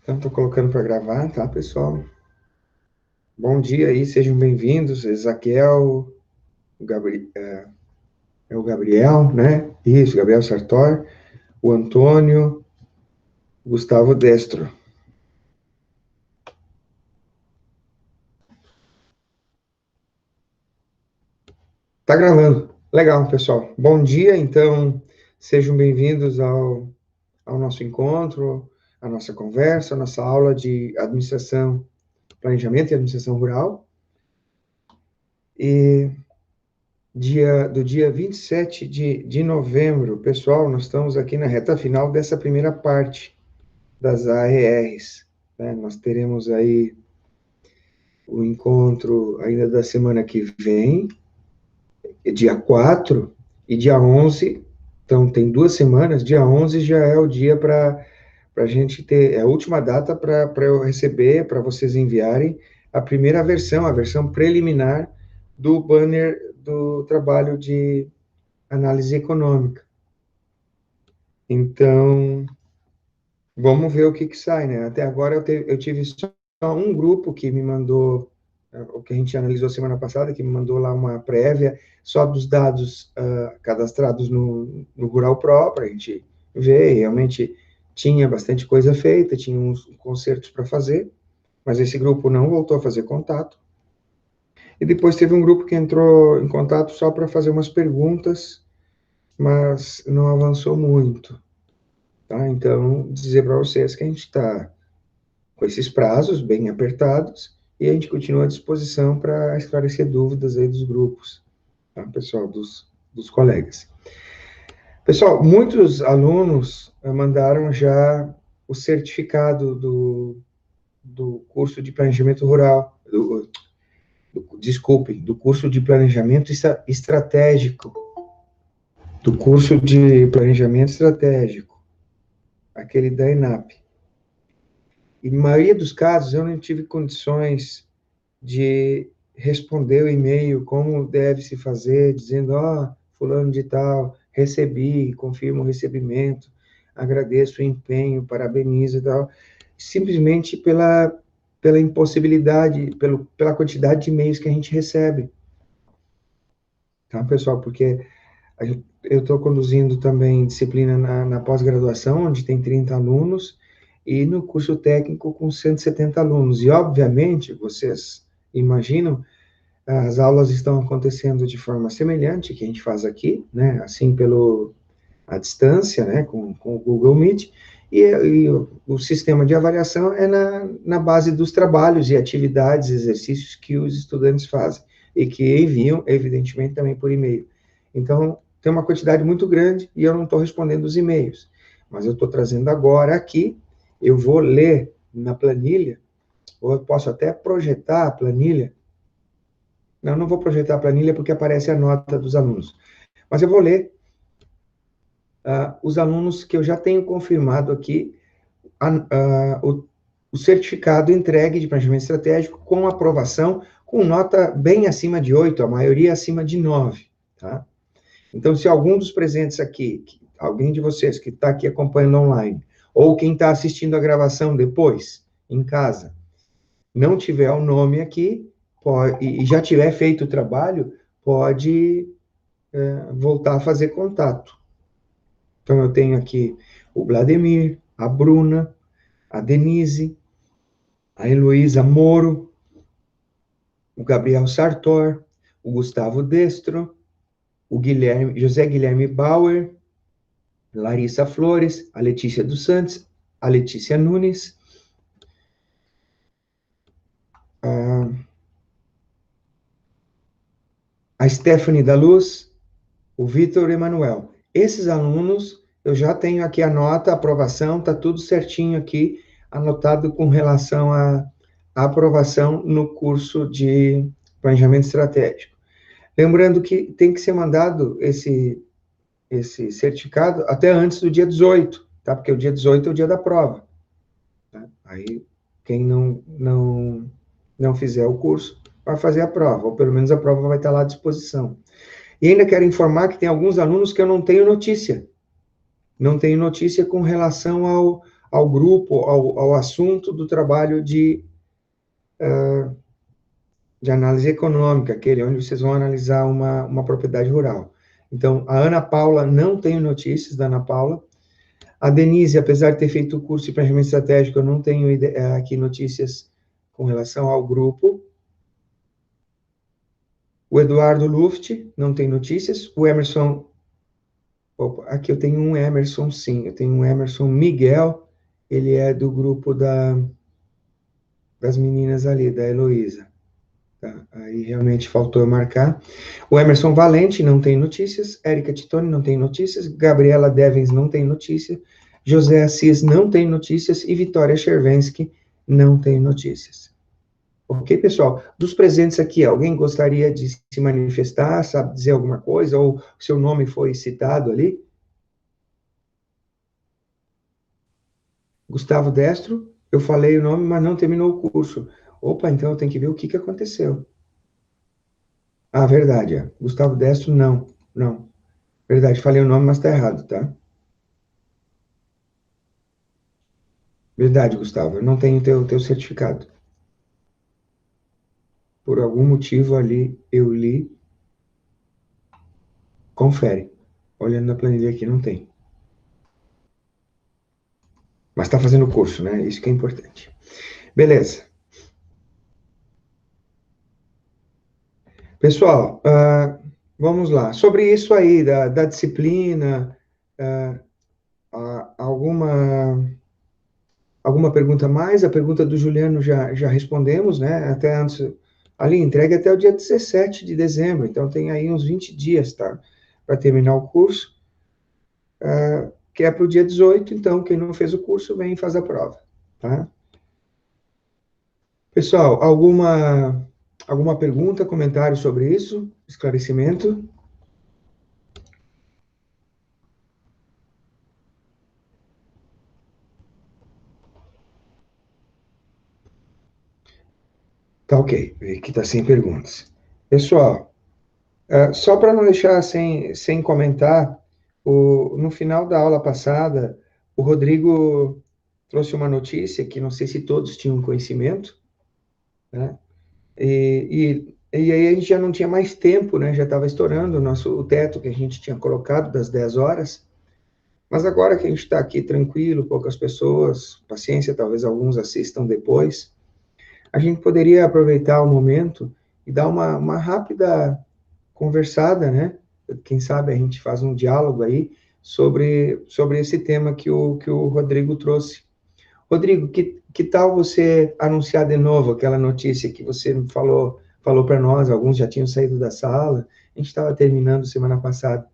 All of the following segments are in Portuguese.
Então, estou colocando para gravar, tá, pessoal? Bom dia aí, sejam bem-vindos. Ezaquiel, o Gabriel, né? Isso, Gabriel Sartor, o Antônio, o Gustavo Destro. Tá gravando. Legal, pessoal. Bom dia, então, sejam bem-vindos ao nosso encontro, à nossa conversa, à nossa aula de administração, planejamento e administração rural. E do dia 27 de novembro, pessoal, nós estamos aqui na reta final dessa primeira parte das AERs, né? Nós teremos aí o encontro ainda da semana que vem, dia 4 e dia 11, então tem 2 semanas, dia 11 já é o dia para a gente ter, é a última data para eu receber, para vocês enviarem a primeira versão, a versão preliminar do banner do trabalho de análise econômica. Então, vamos ver o que sai, né? Até agora eu tive só um grupo que me mandou, o que a gente analisou semana passada, que me mandou lá uma prévia, só dos dados cadastrados no Rural Pro, para a gente ver, realmente tinha bastante coisa feita, tinha uns concertos para fazer, mas esse grupo não voltou a fazer contato. E depois teve um grupo que entrou em contato só para fazer umas perguntas, mas não avançou muito. Tá? Então, dizer para vocês que a gente está com esses prazos bem apertados e a gente continua à disposição para esclarecer dúvidas aí dos grupos, tá, pessoal, dos colegas. Pessoal, muitos alunos mandaram já o certificado do curso de planejamento rural, do curso de planejamento estratégico, do curso de planejamento estratégico, aquele da ENAP. E na maioria dos casos, eu não tive condições de responder o e-mail como deve se fazer, dizendo, fulano de tal, recebi, confirmo o recebimento, agradeço o empenho, parabenizo e tal, simplesmente pela impossibilidade, pela quantidade de e-mails que a gente recebe. Tá, pessoal? Porque eu estou conduzindo também disciplina na pós-graduação, onde tem 30 alunos, e no curso técnico com 170 alunos. E, obviamente, vocês imaginam, as aulas estão acontecendo de forma semelhante que a gente faz aqui, né? Assim, à distância, né? Com o Google Meet, e o sistema de avaliação é na base dos trabalhos e atividades, exercícios que os estudantes fazem, e que enviam, evidentemente, também por e-mail. Então, tem uma quantidade muito grande e eu não estou respondendo os e-mails, mas eu estou trazendo agora aqui, eu vou ler na planilha, ou eu posso até projetar a planilha. Não vou projetar a planilha porque aparece a nota dos alunos, mas eu vou ler os alunos que eu já tenho confirmado aqui, o certificado entregue de planejamento estratégico com aprovação, com nota bem acima de 8, a maioria acima de 9, tá? Então, se algum dos presentes aqui, alguém de vocês que está aqui acompanhando online, ou quem está assistindo a gravação depois, em casa, não tiver o nome aqui, e já tiver feito o trabalho, pode voltar a fazer contato. Então, eu tenho aqui o Vladimir, a Bruna, a Denise, a Heloísa Moro, o Gabriel Sartor, o Gustavo Destro, o José Guilherme Bauer, Larissa Flores, a Letícia dos Santos, a Letícia Nunes, a Stephanie da Luz, o Vitor Emanuel. Esses alunos, eu já tenho aqui a nota, a aprovação, está tudo certinho aqui, anotado com relação à aprovação no curso de planejamento estratégico. Lembrando que tem que ser mandado esse certificado até antes do dia 18, tá? Porque o dia 18 é o dia da prova. Tá? Aí, quem não fizer o curso, vai fazer a prova, ou pelo menos a prova vai estar lá à disposição. E ainda quero informar que tem alguns alunos que eu não tenho notícia. Não tenho notícia com relação ao grupo, ao assunto do trabalho de análise econômica, aquele onde vocês vão analisar uma propriedade rural. Então, a Ana Paula, não tenho notícias da Ana Paula. A Denise, apesar de ter feito o curso de planejamento estratégico, eu não tenho aqui notícias com relação ao grupo. O Eduardo Luft, não tem notícias. O Emerson, opa, aqui eu tenho um Emerson, sim, eu tenho um Emerson Miguel, ele é do grupo das meninas ali, da Heloísa. Tá, aí realmente faltou eu marcar. O Emerson Valente não tem notícias. Érica Titone não tem notícias. Gabriela Devens não tem notícia. José Assis não tem notícias. E Vitória Chervensky não tem notícias. Ok, pessoal? Dos presentes aqui, alguém gostaria de se manifestar, sabe dizer alguma coisa? Ou seu nome foi citado ali? Gustavo Destro, eu falei o nome, mas não terminou o curso. Opa, então eu tenho que ver o que aconteceu. Ah, verdade, é. Gustavo Destro, não. Verdade, falei o nome, mas tá errado, tá? Verdade, Gustavo, eu não tenho teu certificado. Por algum motivo ali, eu li, confere. Olhando na planilha aqui, não tem. Mas tá fazendo o curso, né? Isso que é importante. Beleza. Pessoal, vamos lá. Sobre isso aí, da disciplina, alguma pergunta a mais? A pergunta do Juliano já respondemos, né? Até antes, ali, entregue até o dia 17 de dezembro, então tem aí uns 20 dias, tá? Para terminar o curso, que é para o dia 18, então quem não fez o curso, vem e faz a prova, tá? Pessoal, alguma pergunta, comentário sobre isso? Esclarecimento? Tá ok, aqui está sem perguntas. Pessoal, só para não deixar sem comentar, no final da aula passada, o Rodrigo trouxe uma notícia que não sei se todos tinham conhecimento, né? E aí a gente já não tinha mais tempo, né? Já estava estourando o teto que a gente tinha colocado das 10 horas. Mas agora que a gente está aqui tranquilo, poucas pessoas, paciência, talvez alguns assistam depois, a gente poderia aproveitar o momento e dar uma rápida conversada, né? Quem sabe a gente faz um diálogo aí sobre esse tema que o Rodrigo trouxe. Rodrigo, que tal você anunciar de novo aquela notícia que você falou para nós, alguns já tinham saído da sala, a gente estava terminando semana passada.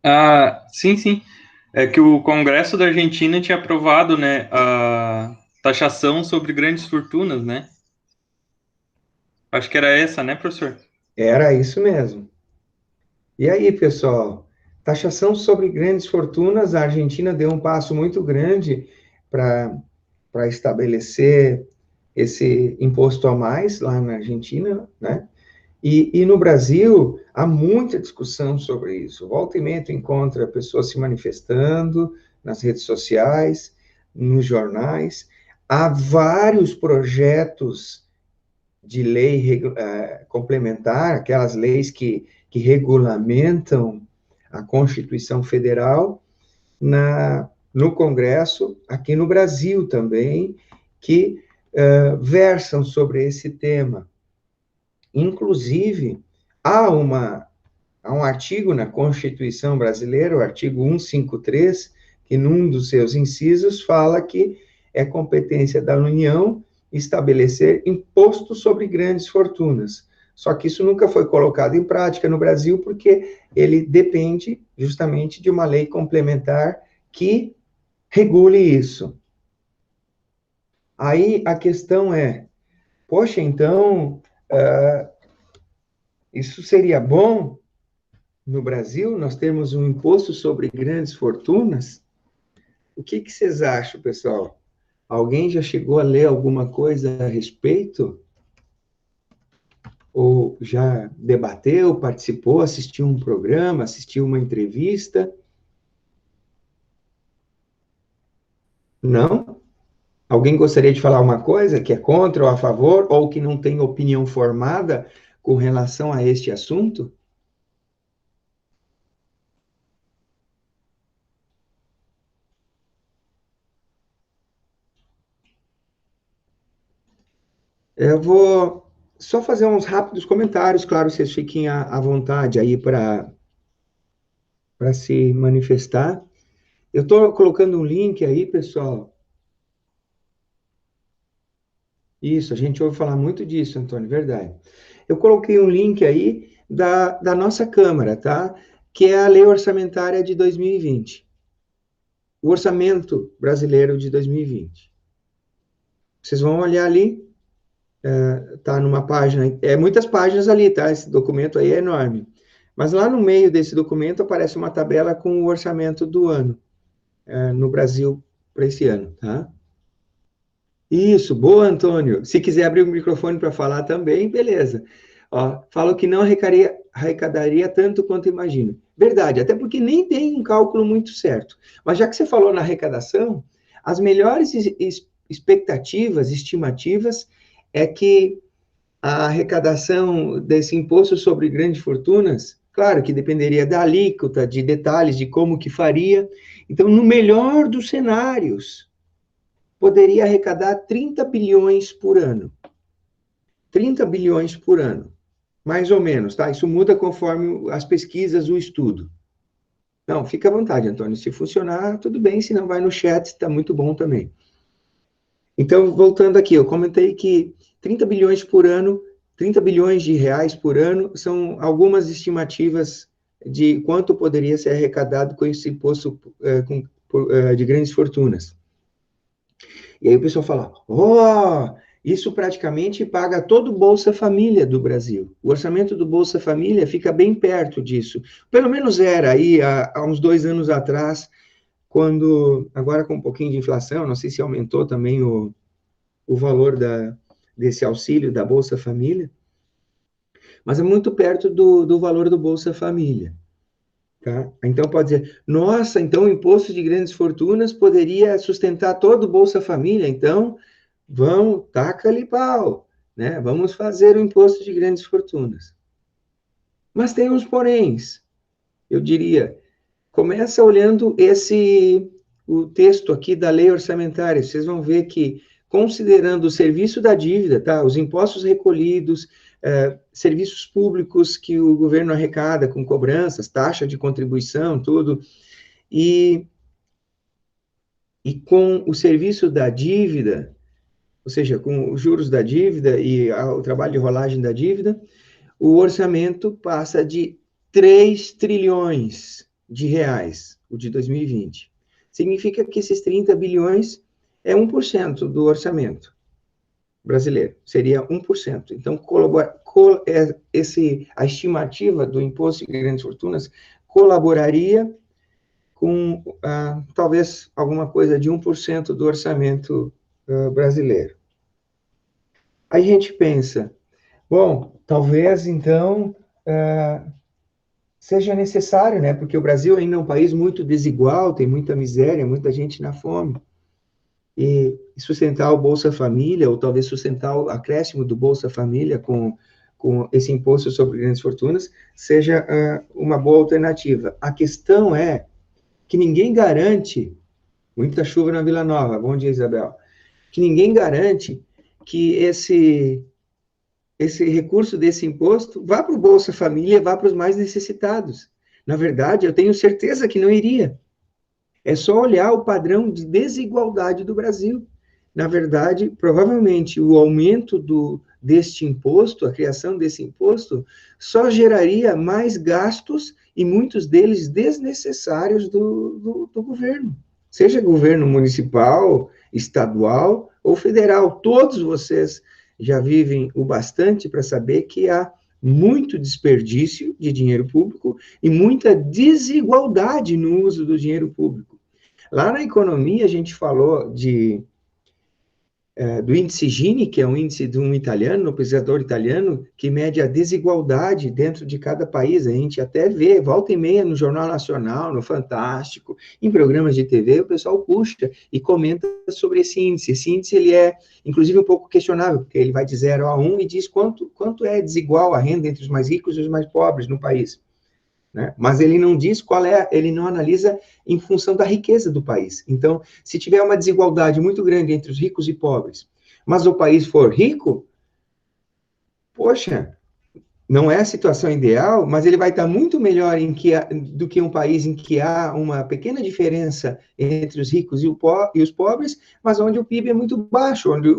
Ah, sim, sim. É que o Congresso da Argentina tinha aprovado, né, a taxação sobre grandes fortunas, né? Acho que era essa, né, professor? Era isso mesmo. E aí, pessoal, taxação sobre grandes fortunas, a Argentina deu um passo muito grande para estabelecer esse imposto a mais lá na Argentina, né? E no Brasil, há muita discussão sobre isso. Volta e meia, tu encontra pessoas se manifestando nas redes sociais, nos jornais. Há vários projetos de lei complementar, aquelas leis que regulamentam a Constituição Federal, no Congresso, aqui no Brasil também, que versam sobre esse tema. Inclusive, há, há um artigo na Constituição brasileira, o artigo 153, que num dos seus incisos fala que é competência da União estabelecer imposto sobre grandes fortunas. Só que isso nunca foi colocado em prática no Brasil, porque ele depende justamente de uma lei complementar que regule isso. Aí a questão é, poxa, então, isso seria bom no Brasil? Nós temos um imposto sobre grandes fortunas? O que vocês acham, pessoal? Alguém já chegou a ler alguma coisa a respeito? Ou já debateu, participou, assistiu um programa, assistiu uma entrevista? Não? Alguém gostaria de falar uma coisa que é contra ou a favor, ou que não tem opinião formada com relação a este assunto? Eu vou só fazer uns rápidos comentários, claro, vocês fiquem à vontade aí para se manifestar. Eu estou colocando um link aí, pessoal. Isso, a gente ouve falar muito disso, Antônio, verdade. Eu coloquei um link aí da nossa Câmara, tá? Que é a Lei Orçamentária de 2020. O Orçamento Brasileiro de 2020. Vocês vão olhar ali, tá numa página, muitas páginas ali, tá? Esse documento aí é enorme. Mas lá no meio desse documento aparece uma tabela com o orçamento do ano, no Brasil para esse ano, tá? Isso, boa, Antônio. Se quiser abrir o microfone para falar também, beleza. Ó, falo que não arrecadaria tanto quanto imagino. Verdade, até porque nem tem um cálculo muito certo. Mas já que você falou na arrecadação, as melhores expectativas, estimativas, é que a arrecadação desse imposto sobre grandes fortunas, claro que dependeria da alíquota, de detalhes de como que faria. Então, no melhor dos cenários, poderia arrecadar 30 bilhões por ano. 30 bilhões por ano, mais ou menos, tá? Isso muda conforme as pesquisas, o estudo. Não, fica à vontade, Antônio. Se funcionar, tudo bem, se não vai no chat, está muito bom também. Então, voltando aqui, eu comentei que 30 bilhões por ano, 30 bilhões de reais por ano, são algumas estimativas de quanto poderia ser arrecadado com esse imposto de grandes fortunas. E aí o pessoal fala, isso praticamente paga todo o Bolsa Família do Brasil. O orçamento do Bolsa Família fica bem perto disso. Pelo menos era aí há uns 2 anos atrás, quando, agora com um pouquinho de inflação, não sei se aumentou também o valor desse auxílio da Bolsa Família, mas é muito perto do valor do Bolsa Família. Tá? Então pode dizer, nossa, então o imposto de grandes fortunas poderia sustentar todo o Bolsa Família, então vamos, taca-lhe pau, né? Vamos fazer o imposto de grandes fortunas. Mas tem uns poréns, eu diria. Começa olhando o texto aqui da lei orçamentária, vocês vão ver que, considerando o serviço da dívida, tá? Os impostos recolhidos, serviços públicos que o governo arrecada com cobranças, taxa de contribuição, tudo, e com o serviço da dívida, ou seja, com os juros da dívida e o trabalho de rolagem da dívida, o orçamento passa de 3 trilhões de reais, o de 2020. Significa que esses 30 bilhões é 1% do orçamento brasileiro, seria 1%. Então, a estimativa do imposto de grandes fortunas colaboraria com talvez alguma coisa de 1% do orçamento brasileiro. Aí a gente pensa, bom, talvez então seja necessário, né? Porque o Brasil ainda é um país muito desigual, tem muita miséria, muita gente na fome. E sustentar o Bolsa Família, ou talvez sustentar o acréscimo do Bolsa Família com esse imposto sobre grandes fortunas, seja uma boa alternativa. A questão é que ninguém garante, muita chuva na Vila Nova, bom dia, Isabel, que ninguém garante que esse recurso desse imposto vá para o Bolsa Família, vá para os mais necessitados. Na verdade, eu tenho certeza que não iria. É só olhar o padrão de desigualdade do Brasil. Na verdade, provavelmente, o aumento deste imposto, a criação desse imposto, só geraria mais gastos, e muitos deles desnecessários do governo. Seja governo municipal, estadual ou federal. Todos vocês já vivem o bastante para saber que há muito desperdício de dinheiro público e muita desigualdade no uso do dinheiro público. Lá na economia, a gente falou do índice Gini, que é um índice de um italiano, um pesquisador italiano, que mede a desigualdade dentro de cada país. A gente até vê, volta e meia, no Jornal Nacional, no Fantástico, em programas de TV, o pessoal puxa e comenta sobre esse índice. Esse índice, ele é, inclusive, um pouco questionável, porque ele vai de 0 a 1 e diz quanto é desigual a renda entre os mais ricos e os mais pobres no país. Né? Mas ele não diz qual é, ele não analisa em função da riqueza do país. Então, se tiver uma desigualdade muito grande entre os ricos e pobres, mas o país for rico, poxa, não é a situação ideal, mas ele vai estar muito melhor do que um país em que há uma pequena diferença entre os ricos e os pobres, mas onde o PIB é muito baixo, onde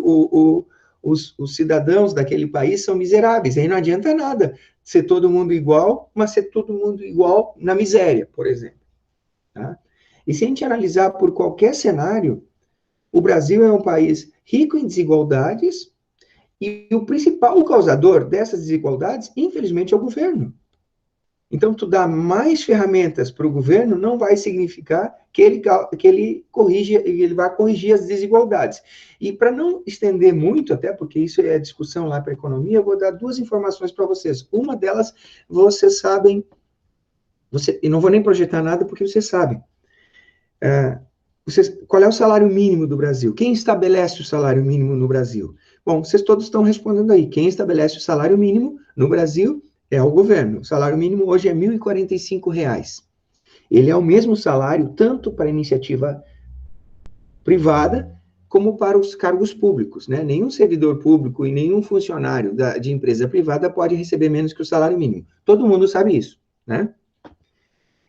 os cidadãos daquele país são miseráveis. Aí não adianta nada ser todo mundo igual, mas ser todo mundo igual na miséria, por exemplo. Tá? E se a gente analisar por qualquer cenário, o Brasil é um país rico em desigualdades e o principal causador dessas desigualdades, infelizmente, é o governo. Então, tu dá mais ferramentas para o governo não vai significar que ele vai corrigir as desigualdades. E para não estender muito, até porque isso é discussão lá para a economia, eu vou dar 2 informações para vocês. Uma delas, vocês sabem, e não vou nem projetar nada porque vocês sabem. Qual é o salário mínimo do Brasil? Quem estabelece o salário mínimo no Brasil? Bom, vocês todos estão respondendo aí. Quem estabelece o salário mínimo no Brasil é o governo. O salário mínimo hoje é R$ 1.045. Ele é o mesmo salário tanto para a iniciativa privada como para os cargos públicos, né? Nenhum servidor público e nenhum funcionário de empresa privada pode receber menos que o salário mínimo. Todo mundo sabe isso, né?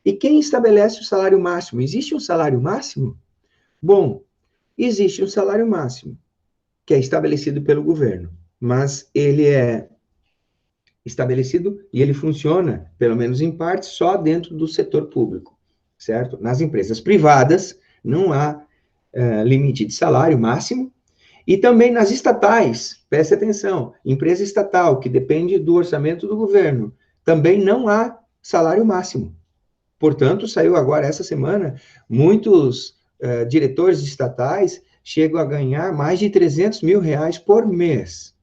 E quem estabelece o salário máximo? Existe um salário máximo? Bom, existe um salário máximo, que é estabelecido pelo governo, mas ele é estabelecido e ele funciona, pelo menos em parte, só dentro do setor público, certo? Nas empresas privadas, não há limite de salário máximo, e também nas estatais, preste atenção, empresa estatal, que depende do orçamento do governo, também não há salário máximo. Portanto, saiu agora, essa semana, muitos diretores estatais chegam a ganhar mais de R$300 mil por mês.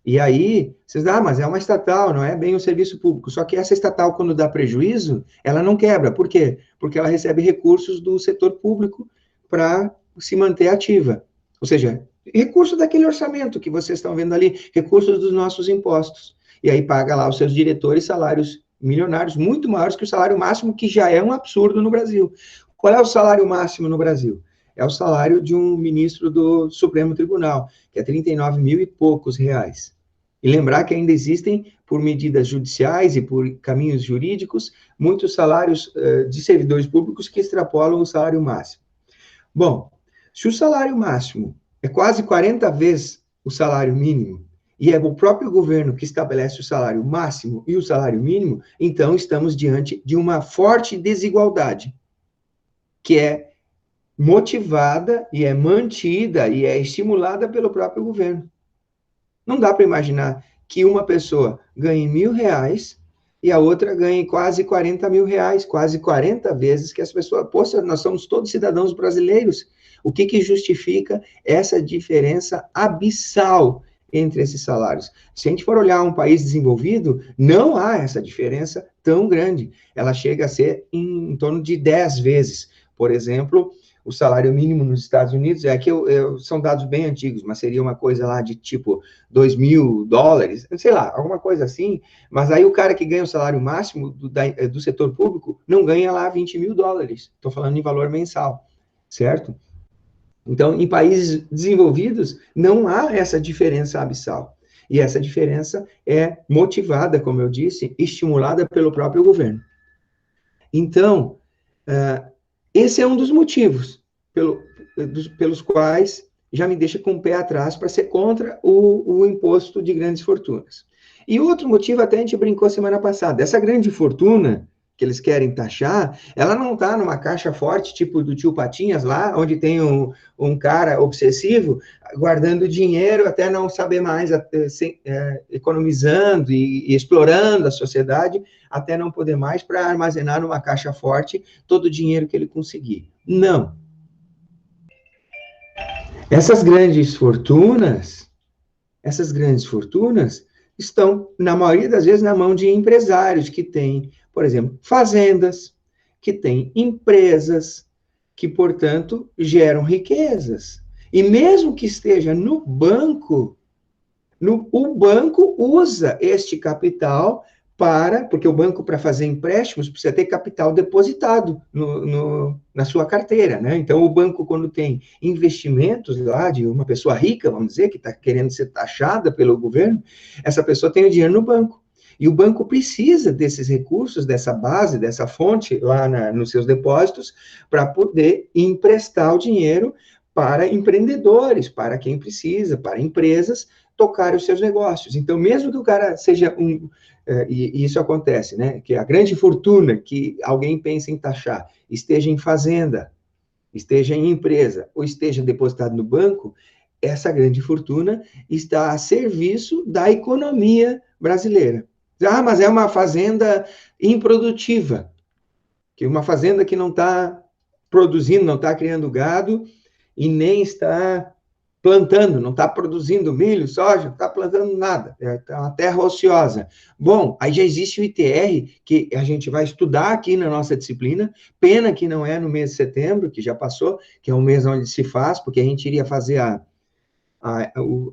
E aí, vocês dizem, mas é uma estatal, não é bem um serviço público. Só que essa estatal, quando dá prejuízo, ela não quebra. Por quê? Porque ela recebe recursos do setor público para se manter ativa. Ou seja, recurso daquele orçamento que vocês estão vendo ali, recursos dos nossos impostos. E aí paga lá os seus diretores salários milionários, muito maiores que o salário máximo, que já é um absurdo no Brasil. Qual é o salário máximo no Brasil? É o salário de um ministro do Supremo Tribunal, que é 39 mil e poucos reais. E lembrar que ainda existem, por medidas judiciais e por caminhos jurídicos, muitos salários de servidores públicos que extrapolam o salário máximo. Bom, se o salário máximo é quase 40 vezes o salário mínimo, e é o próprio governo que estabelece o salário máximo e o salário mínimo, então estamos diante de uma forte desigualdade, que é motivada e é mantida e é estimulada pelo próprio governo. Não dá para imaginar que uma pessoa ganhe R$1.000 e a outra ganhe quase R$40 mil, quase 40 vezes que essa pessoa. Poxa, nós somos todos cidadãos brasileiros. O que justifica essa diferença abissal entre esses salários? Se a gente for olhar um país desenvolvido, não há essa diferença tão grande. Ela chega a ser em torno de 10 vezes. Por exemplo, o salário mínimo nos Estados Unidos, são dados bem antigos, mas seria uma coisa lá de tipo $2.000, sei lá, alguma coisa assim, mas aí o cara que ganha o salário máximo do setor público não ganha lá $20 mil, estou falando em valor mensal, certo? Então, em países desenvolvidos, não há essa diferença abissal. E essa diferença é motivada, como eu disse, estimulada pelo próprio governo. Então, esse é um dos motivos pelos quais já me deixa com o pé atrás para ser contra o imposto de grandes fortunas. E outro motivo, até a gente brincou semana passada, essa grande fortuna que eles querem taxar, ela não está numa caixa forte, tipo do tio Patinhas lá, onde tem um cara obsessivo guardando dinheiro até não saber mais, economizando e explorando a sociedade até não poder mais para armazenar numa caixa forte todo o dinheiro que ele conseguir. Não. Essas grandes fortunas estão, na maioria das vezes, na mão de empresários que têm, por exemplo, fazendas, que têm empresas, que, portanto, geram riquezas. E mesmo que esteja no banco, o banco usa este capital porque o banco, para fazer empréstimos, precisa ter capital depositado na sua carteira, né? Então, o banco, quando tem investimentos lá de uma pessoa rica, vamos dizer, que está querendo ser taxada pelo governo, essa pessoa tem o dinheiro no banco. E o banco precisa desses recursos, dessa base, dessa fonte lá nos seus depósitos, para poder emprestar o dinheiro para empreendedores, para quem precisa, para empresas, tocar os seus negócios. Então, mesmo que o cara seja e isso acontece, né? Que a grande fortuna que alguém pensa em taxar esteja em fazenda, esteja em empresa ou esteja depositado no banco, essa grande fortuna está a serviço da economia brasileira. Ah, mas é uma fazenda improdutiva, que uma fazenda que não está produzindo, não está criando gado e nem está plantando, não está produzindo milho, soja, não está plantando nada, é uma terra ociosa. Bom, aí já existe o ITR, que a gente vai estudar aqui na nossa disciplina, pena que não é no mês de setembro, que já passou, que é um mês onde se faz, porque a gente iria fazer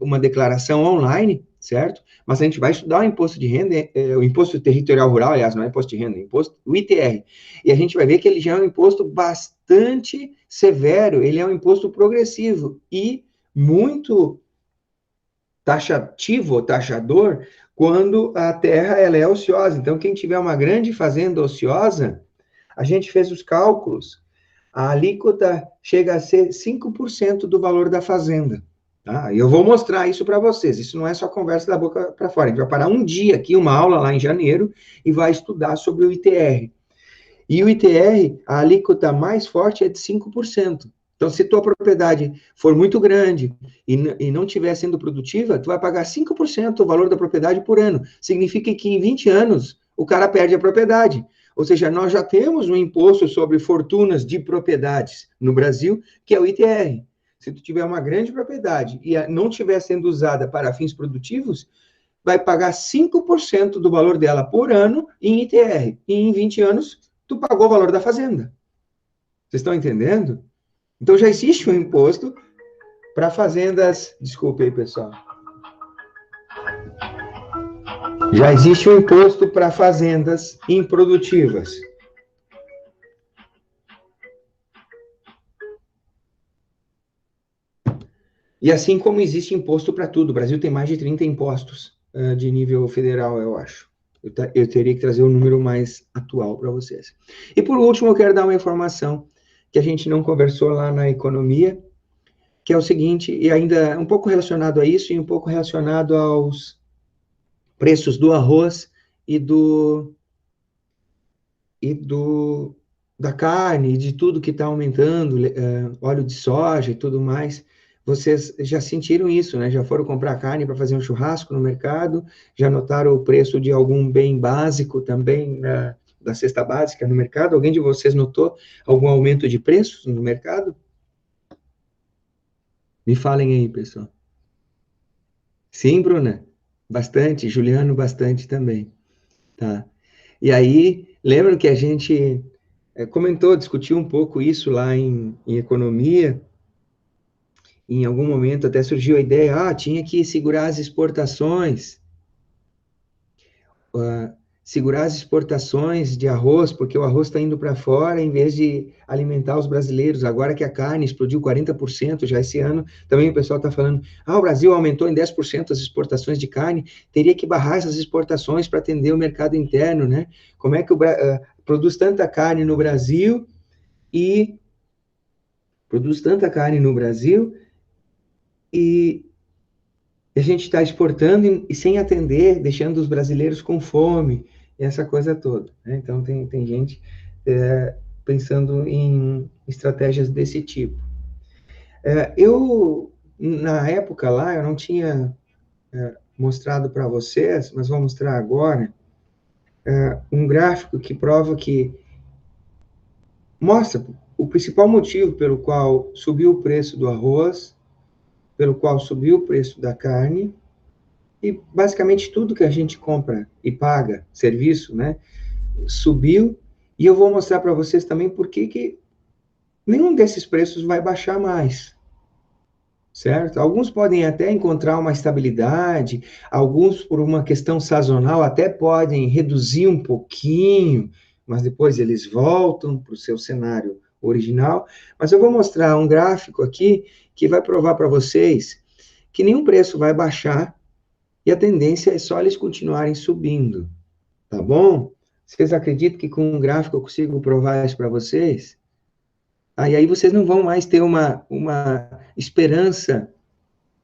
uma declaração online, certo? Mas a gente vai estudar o imposto de renda, o imposto territorial rural, aliás, não é imposto de renda, é o ITR. E a gente vai ver que ele já é um imposto bastante severo, ele é um imposto progressivo e muito taxativo ou taxador quando a terra ela é ociosa. Então, quem tiver uma grande fazenda ociosa, a gente fez os cálculos, a alíquota chega a ser 5% do valor da fazenda. Tá? E eu vou mostrar isso para vocês. Isso não é só conversa da boca para fora. A gente vai parar um dia aqui, uma aula lá em janeiro, e vai estudar sobre o ITR. E o ITR, a alíquota mais forte é de 5%. Então, se tua propriedade for muito grande e não estiver sendo produtiva, tu vai pagar 5% do valor da propriedade por ano. Significa que em 20 anos o cara perde a propriedade. Ou seja, nós já temos um imposto sobre fortunas de propriedades no Brasil, que é o ITR. Se tu tiver uma grande propriedade e não estiver sendo usada para fins produtivos, vai pagar 5% do valor dela por ano em ITR. E em 20 anos, tu pagou o valor da fazenda. Vocês estão entendendo? Então já existe um imposto para fazendas. Desculpe aí, pessoal. Já existe um imposto para fazendas improdutivas. E assim como existe imposto para tudo, o Brasil tem mais de 30 impostos de nível federal, eu acho. Eu teria que trazer um número mais atual para vocês. E por último, eu quero dar uma informação que a gente não conversou lá na economia, que é o seguinte, e ainda um pouco relacionado a isso e um pouco relacionado aos preços do arroz e da carne, e de tudo que está aumentando, óleo de soja e tudo mais. Vocês já sentiram isso, né? Já foram comprar carne para fazer um churrasco no mercado? Já notaram o preço de algum bem básico também da cesta básica no mercado? Alguém de vocês notou algum aumento de preços no mercado? Me falem aí, pessoal. Sim, Bruna? Bastante. Juliano, bastante também. Tá. E aí, lembram que a gente comentou, discutiu um pouco isso lá em economia. Em algum momento até surgiu a ideia, tinha que segurar as exportações, segurar as exportações de arroz, porque o arroz está indo para fora em vez de alimentar os brasileiros. Agora que a carne explodiu 40% já esse ano, também o pessoal está falando, o Brasil aumentou em 10% as exportações de carne, teria que barrar essas exportações para atender o mercado interno, né? Como é que produz tanta carne no Brasil e a gente está exportando e sem atender, deixando os brasileiros com fome, essa coisa toda. Né? Então, tem gente pensando em estratégias desse tipo. Na época lá, eu não tinha mostrado para vocês, mas vou mostrar agora, um gráfico que prova mostra o principal motivo pelo qual subiu o preço do arroz pelo qual subiu o preço da carne, e basicamente tudo que a gente compra e paga, serviço, né, subiu, e eu vou mostrar para vocês também por que nenhum desses preços vai baixar mais, certo? Alguns podem até encontrar uma estabilidade, alguns por uma questão sazonal até podem reduzir um pouquinho, mas depois eles voltam para o seu cenário original. Mas eu vou mostrar um gráfico aqui que vai provar para vocês que nenhum preço vai baixar e a tendência é só eles continuarem subindo, tá bom? Vocês acreditam que com um gráfico eu consigo provar isso para vocês? Aí vocês não vão mais ter uma esperança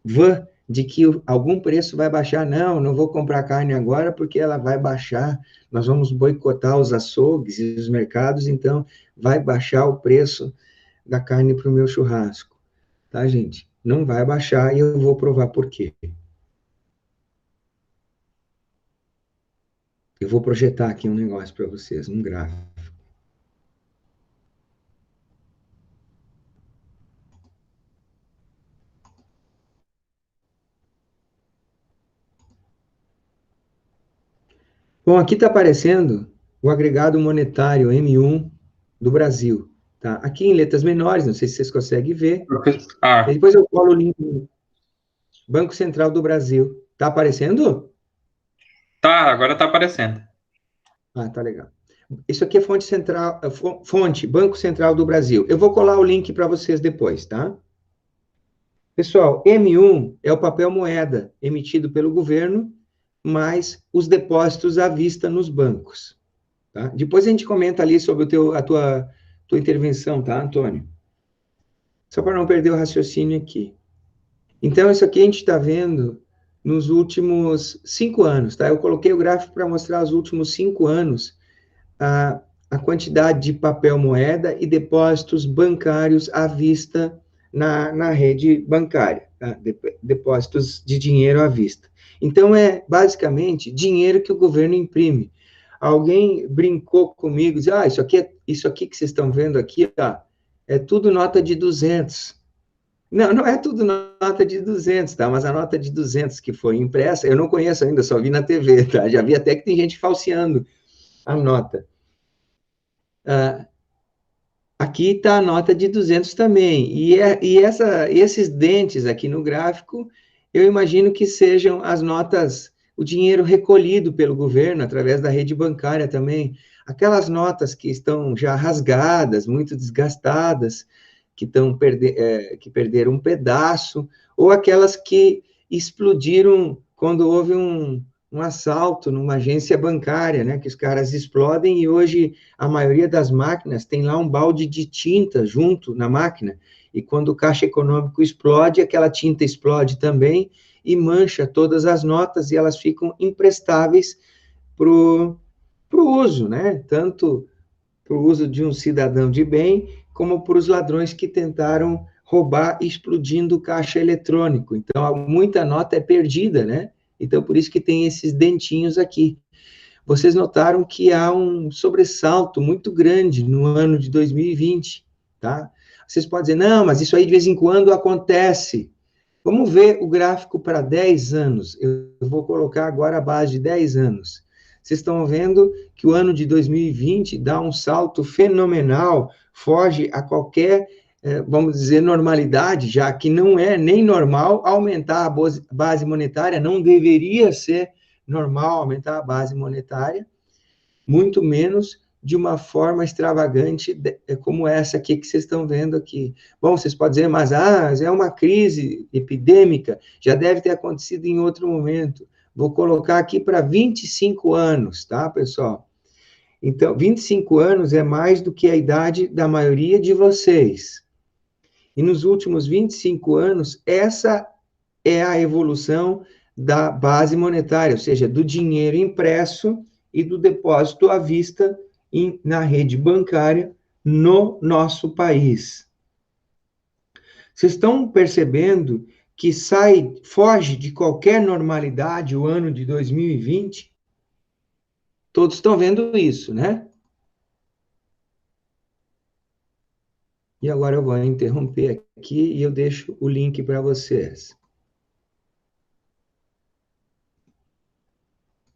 vã de que algum preço vai baixar. Não, não vou comprar carne agora porque ela vai baixar. Nós vamos boicotar os açougues e os mercados, então vai baixar o preço da carne para o meu churrasco. Tá, gente? Não vai baixar e eu vou provar por quê. Eu vou projetar aqui um negócio para vocês, um gráfico. Bom, aqui está aparecendo o agregado monetário M1 do Brasil. Tá? Aqui em letras menores, não sei se vocês conseguem ver. Ah, Depois eu colo o link do Banco Central do Brasil. Está aparecendo? tá, agora tá aparecendo. Ah, tá legal. Isso aqui é fonte central, fonte Banco Central do Brasil. Eu vou colar o link para vocês depois, tá? Pessoal, M1 é o papel moeda emitido pelo governo, mais os depósitos à vista nos bancos. Tá? Depois a gente comenta ali sobre a tua intervenção, tá, Antônio? Só para não perder o raciocínio aqui. Então, isso aqui a gente está vendo nos últimos 5 anos, tá? Eu coloquei o gráfico para mostrar os últimos 5 anos, a quantidade de papel moeda e depósitos bancários à vista na rede bancária, tá? Depósitos de dinheiro à vista. Então, é basicamente dinheiro que o governo imprime. Alguém brincou comigo, disse, isso aqui que vocês estão vendo aqui, ó, é tudo nota de 200. Não, não é tudo nota de 200, tá? Mas a nota de 200 que foi impressa, eu não conheço ainda, só vi na TV, tá? Já vi até que tem gente falseando a nota. Aqui está a nota de 200 também. Esses dentes aqui no gráfico, eu imagino que sejam as notas, o dinheiro recolhido pelo governo através da rede bancária também. Aquelas notas que estão já rasgadas, muito desgastadas, que perderam um pedaço, ou aquelas que explodiram quando houve um assalto numa agência bancária, né? Que os caras explodem e hoje a maioria das máquinas tem lá um balde de tinta junto na máquina, e quando o caixa econômico explode, aquela tinta explode também e mancha todas as notas e elas ficam imprestáveis para o uso, né? Tanto para o uso de um cidadão de bem, como para os ladrões que tentaram roubar explodindo o caixa eletrônico. Então, muita nota é perdida, né? Então, por isso que tem esses dentinhos aqui. Vocês notaram que há um sobressalto muito grande no ano de 2020, tá? Vocês podem dizer, não, mas isso aí de vez em quando acontece. Vamos ver o gráfico para 10 anos. Eu vou colocar agora a base de 10 anos. Vocês estão vendo que o ano de 2020 dá um salto fenomenal, foge a qualquer, vamos dizer, normalidade, já que não é nem normal aumentar a base monetária, não deveria ser normal aumentar a base monetária, muito menos de uma forma extravagante como essa aqui que vocês estão vendo aqui. Bom, vocês podem dizer, mas é uma crise epidêmica, já deve ter acontecido em outro momento. Vou colocar aqui para 25 anos, tá, pessoal? Então, 25 anos é mais do que a idade da maioria de vocês. E nos últimos 25 anos, essa é a evolução da base monetária, ou seja, do dinheiro impresso e do depósito à vista na rede bancária no nosso país. Vocês estão percebendo que foge de qualquer normalidade o ano de 2020? Todos estão vendo isso, né? E agora eu vou interromper aqui e eu deixo o link para vocês.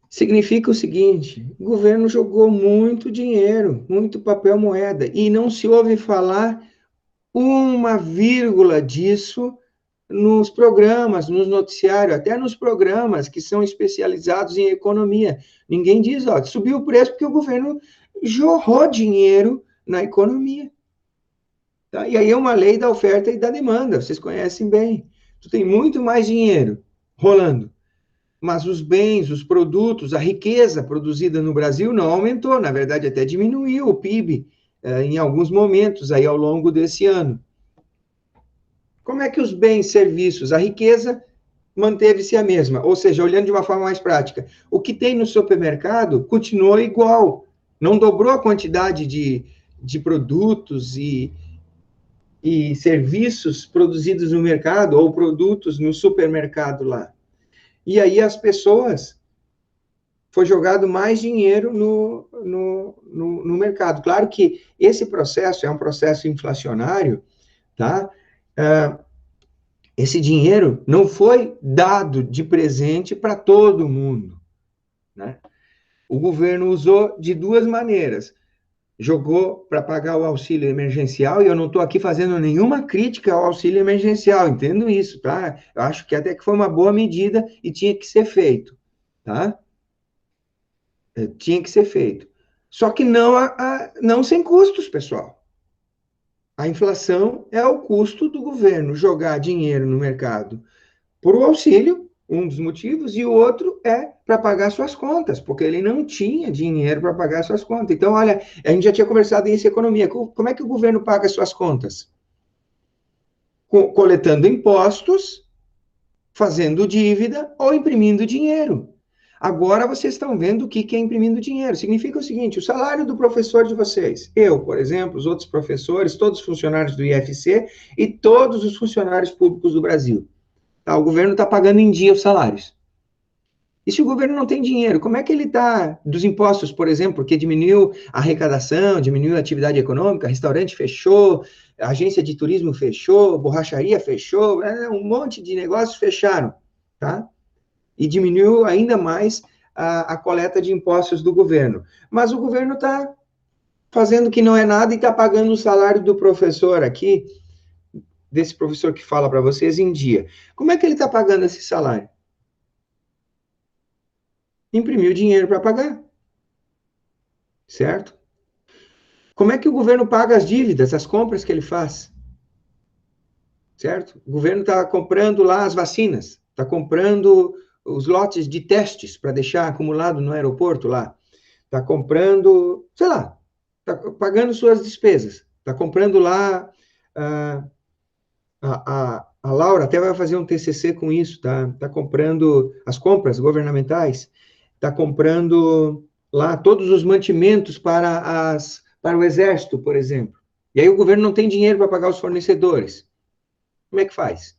Significa o seguinte: o governo jogou muito dinheiro, muito papel moeda, e não se ouve falar uma vírgula disso nos programas, nos noticiários, até nos programas que são especializados em economia. Ninguém diz, ó, subiu o preço porque o governo jorrou dinheiro na economia. Tá? E aí é uma lei da oferta e da demanda, vocês conhecem bem. Tu tem muito mais dinheiro rolando, mas os bens, os produtos, a riqueza produzida no Brasil não aumentou, na verdade até diminuiu o PIB em alguns momentos aí ao longo desse ano. Como é que os bens, serviços, a riqueza manteve-se a mesma? Ou seja, olhando de uma forma mais prática, o que tem no supermercado continuou igual, não dobrou a quantidade de produtos e serviços produzidos no mercado ou produtos no supermercado lá. E aí as pessoas foi jogado mais dinheiro no mercado. Claro que esse processo é um processo inflacionário, tá? Esse dinheiro não foi dado de presente para todo mundo, né? O governo usou de duas maneiras. Jogou para pagar o auxílio emergencial, e eu não estou aqui fazendo nenhuma crítica ao auxílio emergencial, entendo isso, tá? Eu acho que até que foi uma boa medida e tinha que ser feito, tá? Tinha que ser feito. Só que não sem custos, pessoal. A inflação é o custo do governo jogar dinheiro no mercado por o auxílio, um dos motivos, e o outro é para pagar suas contas, porque ele não tinha dinheiro para pagar suas contas. Então, olha, a gente já tinha conversado isso em economia. Como é que o governo paga suas contas? Coletando impostos, fazendo dívida ou imprimindo dinheiro. Agora vocês estão vendo o que é imprimindo dinheiro. Significa o seguinte: o salário do professor de vocês, eu, por exemplo, os outros professores, todos os funcionários do IFC e todos os funcionários públicos do Brasil. Tá? O governo está pagando em dia os salários. E se o governo não tem dinheiro, como é que ele está dos impostos, por exemplo, porque diminuiu a arrecadação, diminuiu a atividade econômica, restaurante fechou, agência de turismo fechou, borracharia fechou, um monte de negócios fecharam, tá? E diminuiu ainda mais a coleta de impostos do governo. Mas o governo está fazendo que não é nada e está pagando o salário do professor aqui, desse professor que fala para vocês em dia. Como é que ele está pagando esse salário? Imprimiu dinheiro para pagar. Certo? Como é que o governo paga as dívidas, as compras que ele faz? Certo? O governo está comprando lá as vacinas, está comprando os lotes de testes para deixar acumulado no aeroporto lá, está comprando, sei lá, está pagando suas despesas, está comprando lá, a Laura até vai fazer um TCC com isso, tá comprando as compras governamentais, está comprando lá todos os mantimentos para o Exército, por exemplo. E aí o governo não tem dinheiro para pagar os fornecedores. Como é que faz?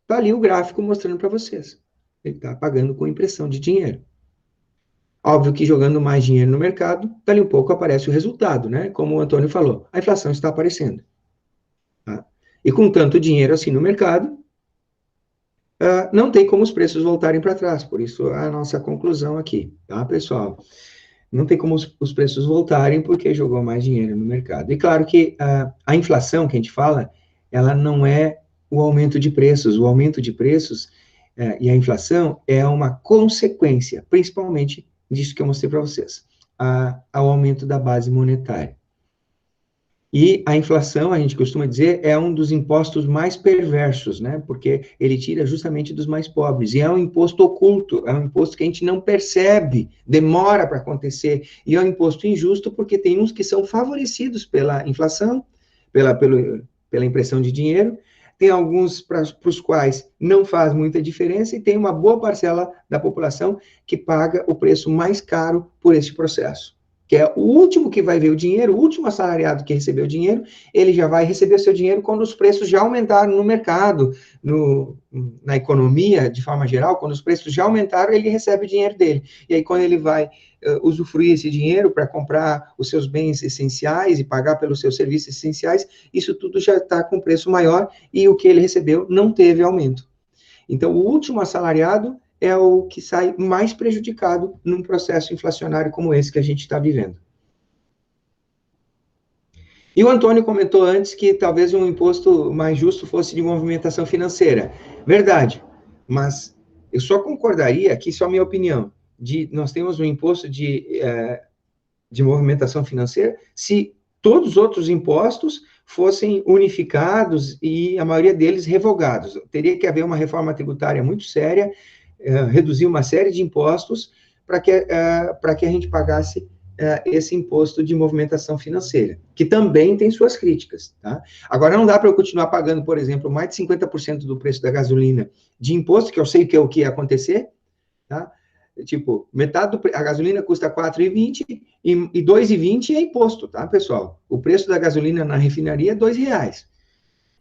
Está ali o gráfico mostrando para vocês. Ele está pagando com impressão de dinheiro. Óbvio que jogando mais dinheiro no mercado, dali um pouco aparece o resultado, né? Como o Antônio falou, a inflação está aparecendo. Tá? E com tanto dinheiro assim no mercado, não tem como os preços voltarem para trás. Por isso, a nossa conclusão aqui, tá, pessoal? Não tem como os preços voltarem porque jogou mais dinheiro no mercado. E claro que a inflação que a gente fala, ela não é o aumento de preços. O aumento de preços e a inflação é uma consequência, principalmente disso que eu mostrei para vocês, ao aumento da base monetária. E a inflação, a gente costuma dizer, é um dos impostos mais perversos, né? Porque ele tira justamente dos mais pobres. E é um imposto oculto, é um imposto que a gente não percebe, demora para acontecer. E é um imposto injusto porque tem uns que são favorecidos pela inflação, pela impressão de dinheiro, tem alguns para os quais não faz muita diferença e tem uma boa parcela da população que paga o preço mais caro por esse processo, que é o último que vai ver o dinheiro, o último assalariado que recebeu o dinheiro, ele já vai receber o seu dinheiro quando os preços já aumentaram no mercado, na economia, de forma geral, quando os preços já aumentaram, ele recebe o dinheiro dele. E aí, quando ele vai usufruir esse dinheiro para comprar os seus bens essenciais e pagar pelos seus serviços essenciais, isso tudo já está com preço maior e o que ele recebeu não teve aumento. Então, o último assalariado é o que sai mais prejudicado num processo inflacionário como esse que a gente está vivendo. E o Antônio comentou antes que talvez um imposto mais justo fosse de movimentação financeira. Verdade, mas eu só concordaria, aqui só a minha opinião, nós temos um imposto de movimentação financeira se todos os outros impostos fossem unificados e a maioria deles revogados. Teria que haver uma reforma tributária muito séria, reduzir uma série de impostos para que a gente pagasse esse imposto de movimentação financeira, que também tem suas críticas, tá? Agora, não dá para eu continuar pagando, por exemplo, mais de 50% do preço da gasolina de imposto, que eu sei que é o que ia acontecer, tá? Tipo, metade a gasolina custa R$ 4,20 e R$ 2,20 é imposto, tá, pessoal? O preço da gasolina na refinaria é R$ 2,00.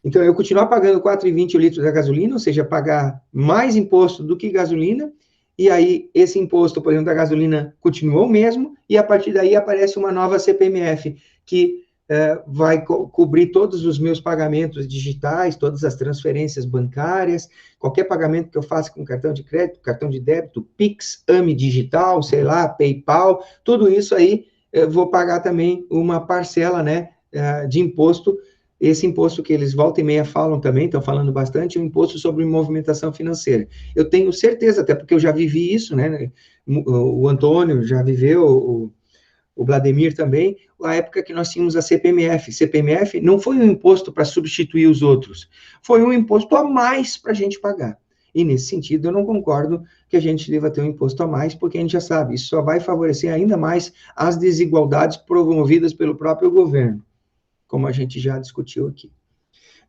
Então, eu continuar pagando R$ 4,20 o litro da gasolina, ou seja, pagar mais imposto do que gasolina, e aí esse imposto, por exemplo, da gasolina continuou o mesmo, e a partir daí aparece uma nova CPMF, que vai cobrir todos os meus pagamentos digitais, todas as transferências bancárias, qualquer pagamento que eu faça com cartão de crédito, cartão de débito, Pix, AME digital, sei lá, PayPal, tudo isso aí, eu vou pagar também uma parcela, né, de imposto. Esse imposto que eles volta e meia falam também, estão falando bastante, o imposto sobre movimentação financeira. Eu tenho certeza, até porque eu já vivi isso, né? O Antônio já viveu, o Vladimir também, a época que nós tínhamos a CPMF. CPMF não foi um imposto para substituir os outros, foi um imposto a mais para a gente pagar. E, nesse sentido, eu não concordo que a gente deva ter um imposto a mais, porque a gente já sabe, isso só vai favorecer ainda mais as desigualdades promovidas pelo próprio governo, como a gente já discutiu aqui.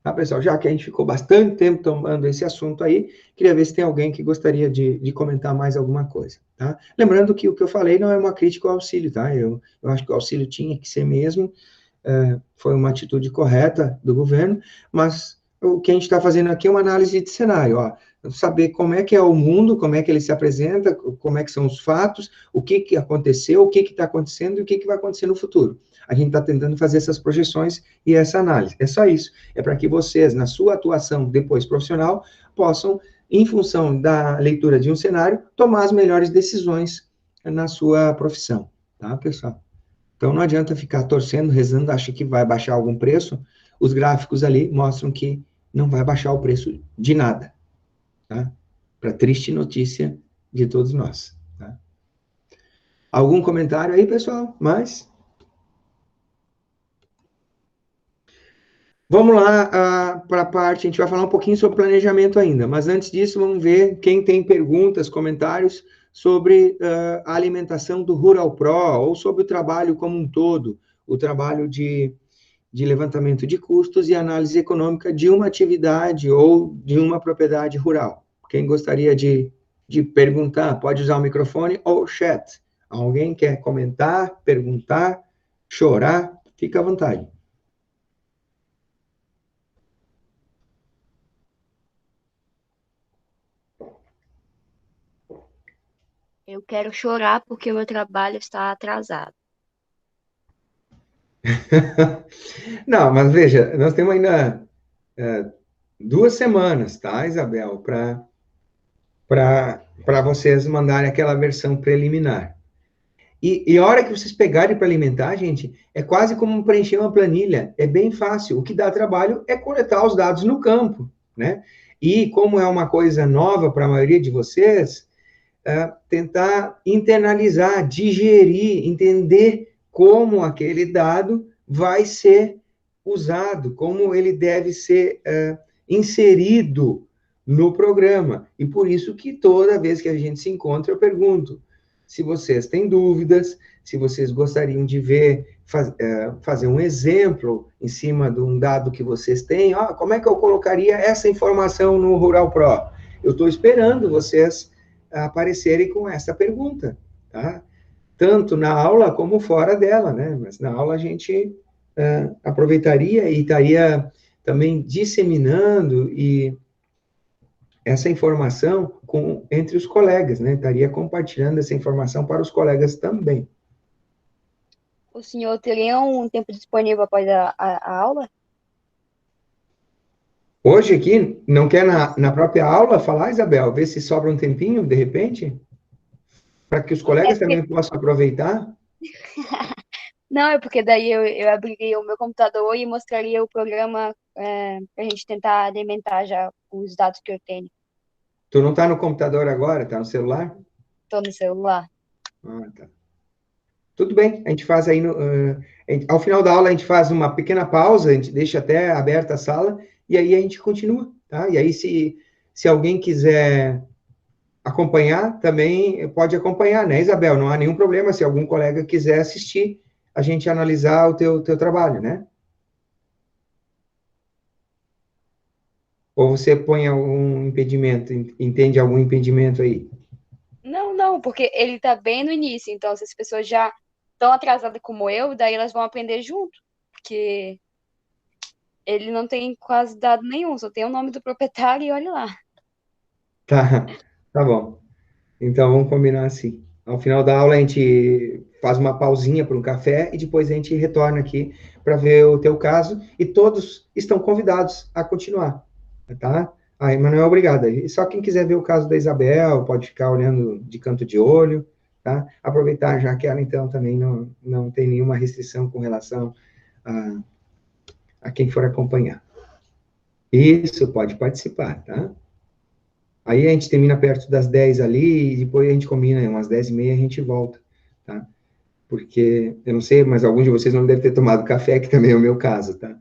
Tá, pessoal? Já que a gente ficou bastante tempo tomando esse assunto aí, queria ver se tem alguém que gostaria de comentar mais alguma coisa, tá? Lembrando que o que eu falei não é uma crítica ao auxílio, tá? Eu acho que o auxílio tinha que ser mesmo, foi uma atitude correta do governo, mas o que a gente está fazendo aqui é uma análise de cenário, ó, saber como é que é o mundo, como é que ele se apresenta, como é que são os fatos, o que aconteceu, o que está acontecendo e o que vai acontecer no futuro. A gente está tentando fazer essas projeções e essa análise. É só isso. É para que vocês, na sua atuação depois profissional, possam, em função da leitura de um cenário, tomar as melhores decisões na sua profissão, tá, pessoal? Então, não adianta ficar torcendo, rezando, acha que vai baixar algum preço. Os gráficos ali mostram que não vai baixar o preço de nada, tá? Para triste notícia de todos nós, tá? Algum comentário aí, pessoal? Vamos lá para a parte, a gente vai falar um pouquinho sobre planejamento ainda, mas antes disso, vamos ver quem tem perguntas, comentários sobre a alimentação do Rural Pro, ou sobre o trabalho como um todo, o trabalho de levantamento de custos e análise econômica de uma atividade ou de uma propriedade rural. Quem gostaria de perguntar, pode usar o microfone ou o chat. Alguém quer comentar, perguntar, chorar? Fica à vontade. Eu quero chorar porque o meu trabalho está atrasado. Não, mas veja, nós temos ainda 2 semanas, tá, Isabel, para vocês mandarem aquela versão preliminar. E a hora que vocês pegarem para alimentar, gente, é quase como preencher uma planilha, é bem fácil. O que dá trabalho é coletar os dados no campo, né? E como é uma coisa nova para a maioria de vocês, tentar internalizar, digerir, entender como aquele dado vai ser usado, como ele deve ser inserido no programa. E por isso que toda vez que a gente se encontra, eu pergunto se vocês têm dúvidas, se vocês gostariam de ver, fazer um exemplo em cima de um dado que vocês têm, como é que eu colocaria essa informação no Rural Pro? Eu estou esperando vocês aparecerem com essa pergunta, tá? tanto na aula como fora dela, né? Mas na aula a gente aproveitaria e estaria também disseminando e essa informação entre os colegas, né? Estaria compartilhando essa informação para os colegas também. O senhor teria um tempo disponível após a aula? Hoje aqui, não quer na própria aula falar, Isabel? Ver se sobra um tempinho, de repente? Para que os colegas também possam aproveitar? Não, é porque daí eu abriria o meu computador e mostraria o programa para a gente tentar alimentar já os dados que eu tenho. Tu não está no computador agora? Está no celular? Estou no celular. Ah, tá. Tudo bem, a gente faz aí, ao final da aula a gente faz uma pequena pausa, a gente deixa até aberta a sala, e aí a gente continua, tá? E aí se alguém quiser acompanhar, também pode acompanhar, né, Isabel? Não há nenhum problema se algum colega quiser assistir, a gente analisar o teu trabalho, né? Ou você põe algum impedimento, entende algum impedimento aí? Não, porque ele tá bem no início, então se as pessoas já estão atrasadas como eu, daí elas vão aprender junto, porque ele não tem quase dado nenhum, só tem o nome do proprietário e olha lá. Tá bom. Então vamos combinar assim. Ao final da aula a gente faz uma pausinha para um café e depois a gente retorna aqui para ver o teu caso e todos estão convidados a continuar, tá? Ah, Emanuel, obrigado. E só quem quiser ver o caso da Isabel pode ficar olhando de canto de olho, tá? Aproveitar já que ela então também não tem nenhuma restrição com relação a quem for acompanhar. Isso, pode participar, tá? Aí a gente termina perto das 10 ali, e depois a gente combina, umas 10h30 a gente volta, tá? Porque, eu não sei, mas alguns de vocês não devem ter tomado café, que também é o meu caso, tá?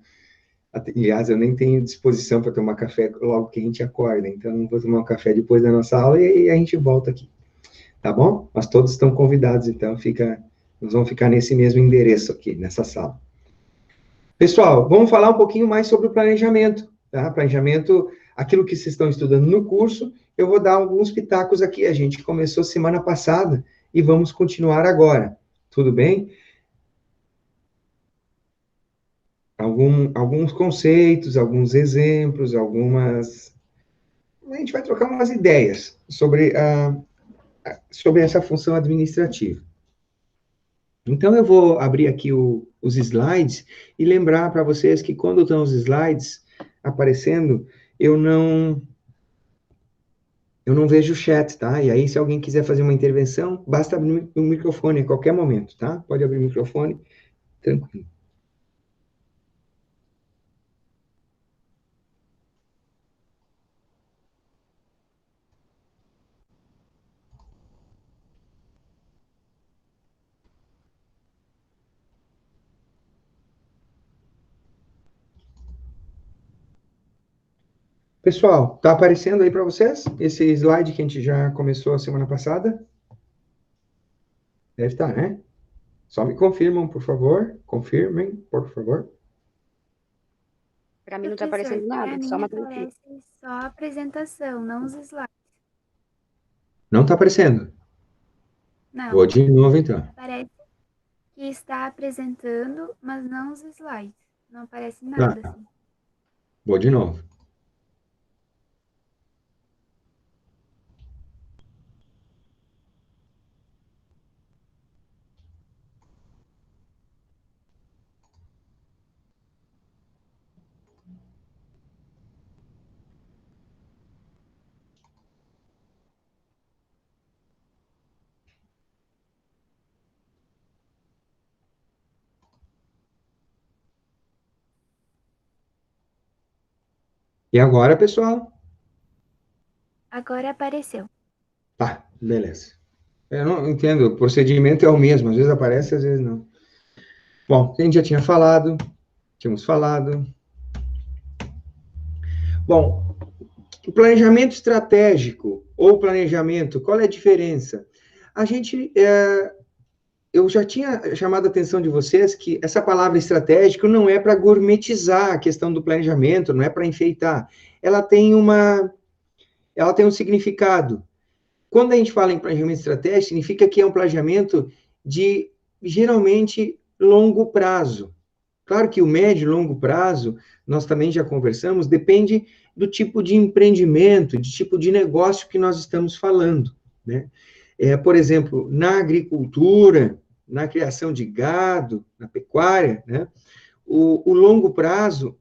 Aliás, eu nem tenho disposição para tomar café logo que a gente acorda, então vou tomar um café depois da nossa aula e a gente volta aqui, tá bom? Mas todos estão convidados, então nós vamos ficar nesse mesmo endereço aqui, nessa sala. Pessoal, vamos falar um pouquinho mais sobre o planejamento, tá? Planejamento, aquilo que vocês estão estudando no curso, eu vou dar alguns pitacos aqui. A gente começou semana passada e vamos continuar agora. Tudo bem? Alguns conceitos, alguns exemplos, algumas... A gente vai trocar umas ideias sobre essa função administrativa. Então, eu vou abrir aqui os slides e lembrar para vocês que quando estão os slides aparecendo, eu não vejo o chat, tá? E aí, se alguém quiser fazer uma intervenção, basta abrir o microfone a qualquer momento, tá? Pode abrir o microfone, tranquilo. Pessoal, tá aparecendo aí para vocês esse slide que a gente já começou a semana passada? Deve estar, né? Só me confirmam, por favor. Confirmem, por favor. Para mim não tá aparecendo nada, só uma aparece só a apresentação, não os slides. Não tá aparecendo? Não. Vou de novo, então. Aparece que está apresentando, mas não os slides. Não aparece nada. Tá. Assim. Vou de novo. E agora, pessoal? Agora apareceu. Tá, beleza. Eu não entendo, o procedimento é o mesmo, às vezes aparece, às vezes não. Bom, a gente já tinha falado, tínhamos falado. Bom, o planejamento estratégico ou planejamento, qual é a diferença? Eu já tinha chamado a atenção de vocês que essa palavra estratégico não é para gourmetizar a questão do planejamento, não é para enfeitar. Ela tem um significado. Quando a gente fala em planejamento estratégico, significa que é um planejamento de, geralmente, longo prazo. Claro que o médio e longo prazo, nós também já conversamos, depende do tipo de empreendimento, de tipo de negócio que nós estamos falando, né? Por exemplo, na agricultura, na criação de gado, na pecuária, né? O longo prazo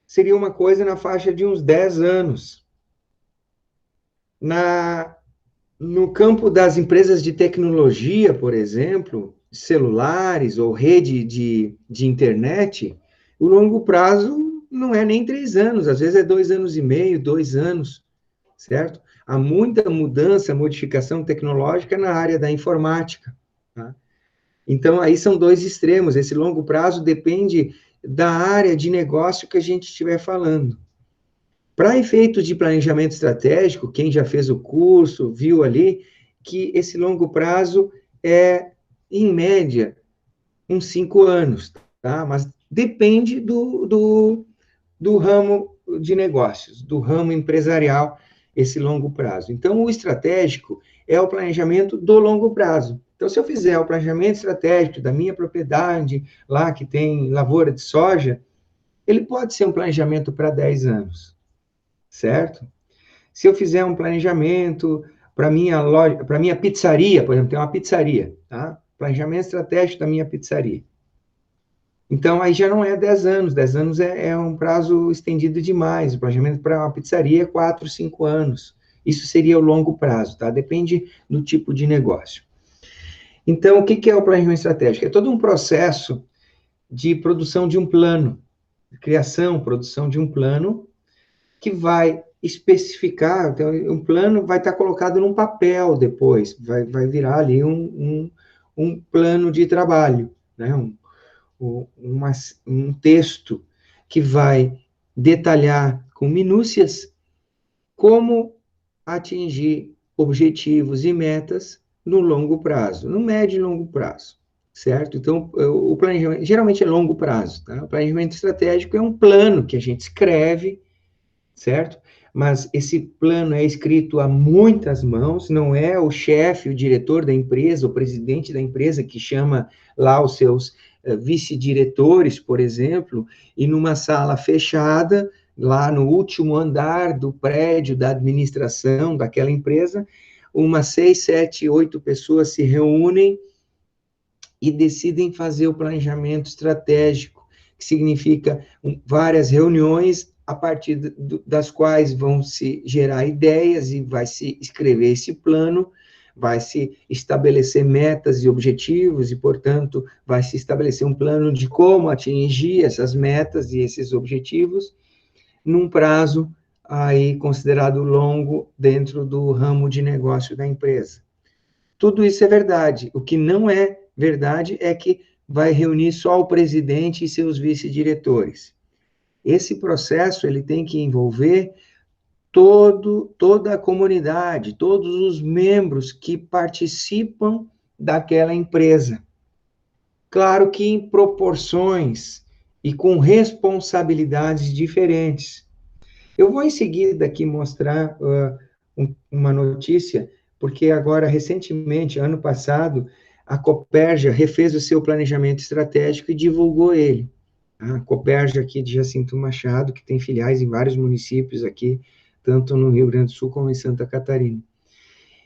seria uma coisa na faixa de uns 10 anos. No campo das empresas de tecnologia, por exemplo, celulares ou rede de internet, o longo prazo não é nem 3 anos, às vezes é 2 anos e meio, 2 anos, certo? Há muita mudança, modificação tecnológica na área da informática, tá? Então, aí são dois extremos. Esse longo prazo depende da área de negócio que a gente estiver falando. Para efeitos de planejamento estratégico, quem já fez o curso, viu ali, que esse longo prazo é, em média, uns 5 anos, tá? Mas depende do ramo de negócios, do ramo empresarial, esse longo prazo. Então, o estratégico é o planejamento do longo prazo. Então, se eu fizer o planejamento estratégico da minha propriedade, lá que tem lavoura de soja, ele pode ser um planejamento para 10 anos, certo? Se eu fizer um planejamento para minha loja, para minha pizzaria, por exemplo, tem uma pizzaria, tá? Planejamento estratégico da minha pizzaria. Então, aí já não é 10 anos, 10 anos é um prazo estendido demais. O planejamento para uma pizzaria é 4, 5 anos. Isso seria o longo prazo, tá? Depende do tipo de negócio. Então, o que é o planejamento estratégico? É todo um processo de produção de um plano, criação, produção de um plano, que vai especificar, então, um plano vai estar colocado num papel depois, vai virar ali um plano de trabalho, né? Um texto que vai detalhar com minúcias como atingir objetivos e metas no longo prazo, no médio e longo prazo, certo? Então, o planejamento, geralmente é longo prazo, tá? O planejamento estratégico é um plano que a gente escreve, certo? Mas esse plano é escrito a muitas mãos, não é o chefe, o diretor da empresa, o presidente da empresa que chama lá os seus vice-diretores, por exemplo, e numa sala fechada, lá no último andar do prédio da administração daquela empresa, umas 6, 7, 8 pessoas se reúnem e decidem fazer o planejamento estratégico, que significa várias reuniões a partir das quais vão se gerar ideias e vai se escrever esse plano, vai se estabelecer metas e objetivos e, portanto, vai se estabelecer um plano de como atingir essas metas e esses objetivos num prazo aí considerado longo dentro do ramo de negócio da empresa. Tudo isso é verdade. O que não é verdade é que vai reunir só o presidente e seus vice-diretores. Esse processo ele tem que envolver toda a comunidade, todos os membros que participam daquela empresa. Claro que em proporções e com responsabilidades diferentes. Eu vou em seguida aqui mostrar uma notícia, porque agora, recentemente, ano passado, a Copérgia refez o seu planejamento estratégico e divulgou ele. A Copérgia aqui de Jacinto Machado, que tem filiais em vários municípios aqui, tanto no Rio Grande do Sul como em Santa Catarina.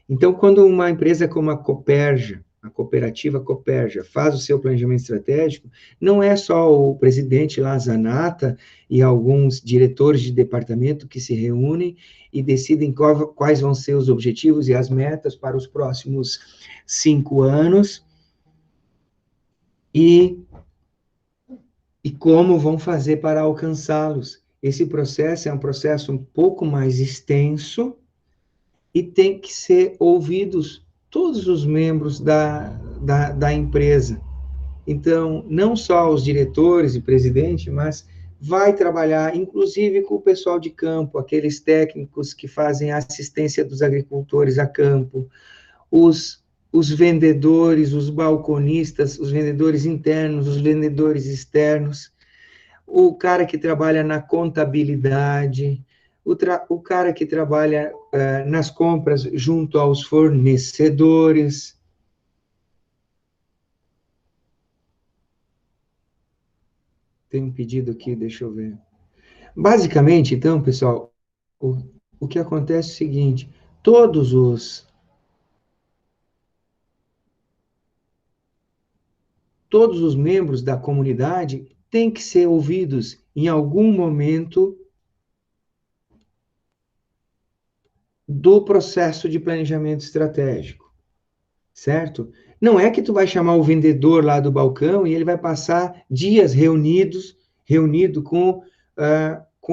Então, quando uma empresa como a Copérgia, a cooperativa Copérgia, faz o seu planejamento estratégico, não é só o presidente lá, Zanata, e alguns diretores de departamento que se reúnem e decidem quais vão ser os objetivos e as metas para os próximos 5 anos, e como vão fazer para alcançá-los. Esse processo é um processo um pouco mais extenso e tem que ser ouvidos todos os membros da empresa. Então, não só os diretores e presidente, mas vai trabalhar, inclusive, com o pessoal de campo, aqueles técnicos que fazem a assistência dos agricultores a campo, os vendedores, os balconistas, os vendedores internos, os vendedores externos, o cara que trabalha na contabilidade, o cara que trabalha nas compras junto aos fornecedores. Tem um pedido aqui, deixa eu ver. Basicamente, então, pessoal, o que acontece é o seguinte, todos os membros da comunidade têm que ser ouvidos em algum momento do processo de planejamento estratégico, certo? Não é que tu vai chamar o vendedor lá do balcão e ele vai passar dias reunido com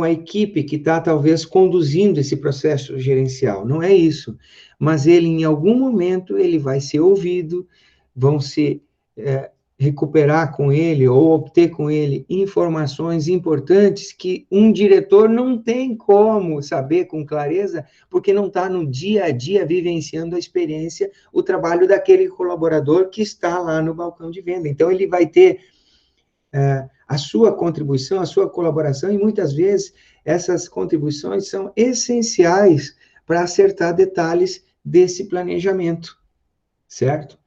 a equipe que está, talvez, conduzindo esse processo gerencial. Não é isso. Mas ele, em algum momento, ele vai ser ouvido, vão se recuperar com ele ou obter com ele informações importantes que um diretor não tem como saber com clareza, porque não está no dia a dia vivenciando a experiência, o trabalho daquele colaborador que está lá no balcão de venda. Então, ele vai ter a sua contribuição, a sua colaboração, e muitas vezes essas contribuições são essenciais para acertar detalhes desse planejamento, certo?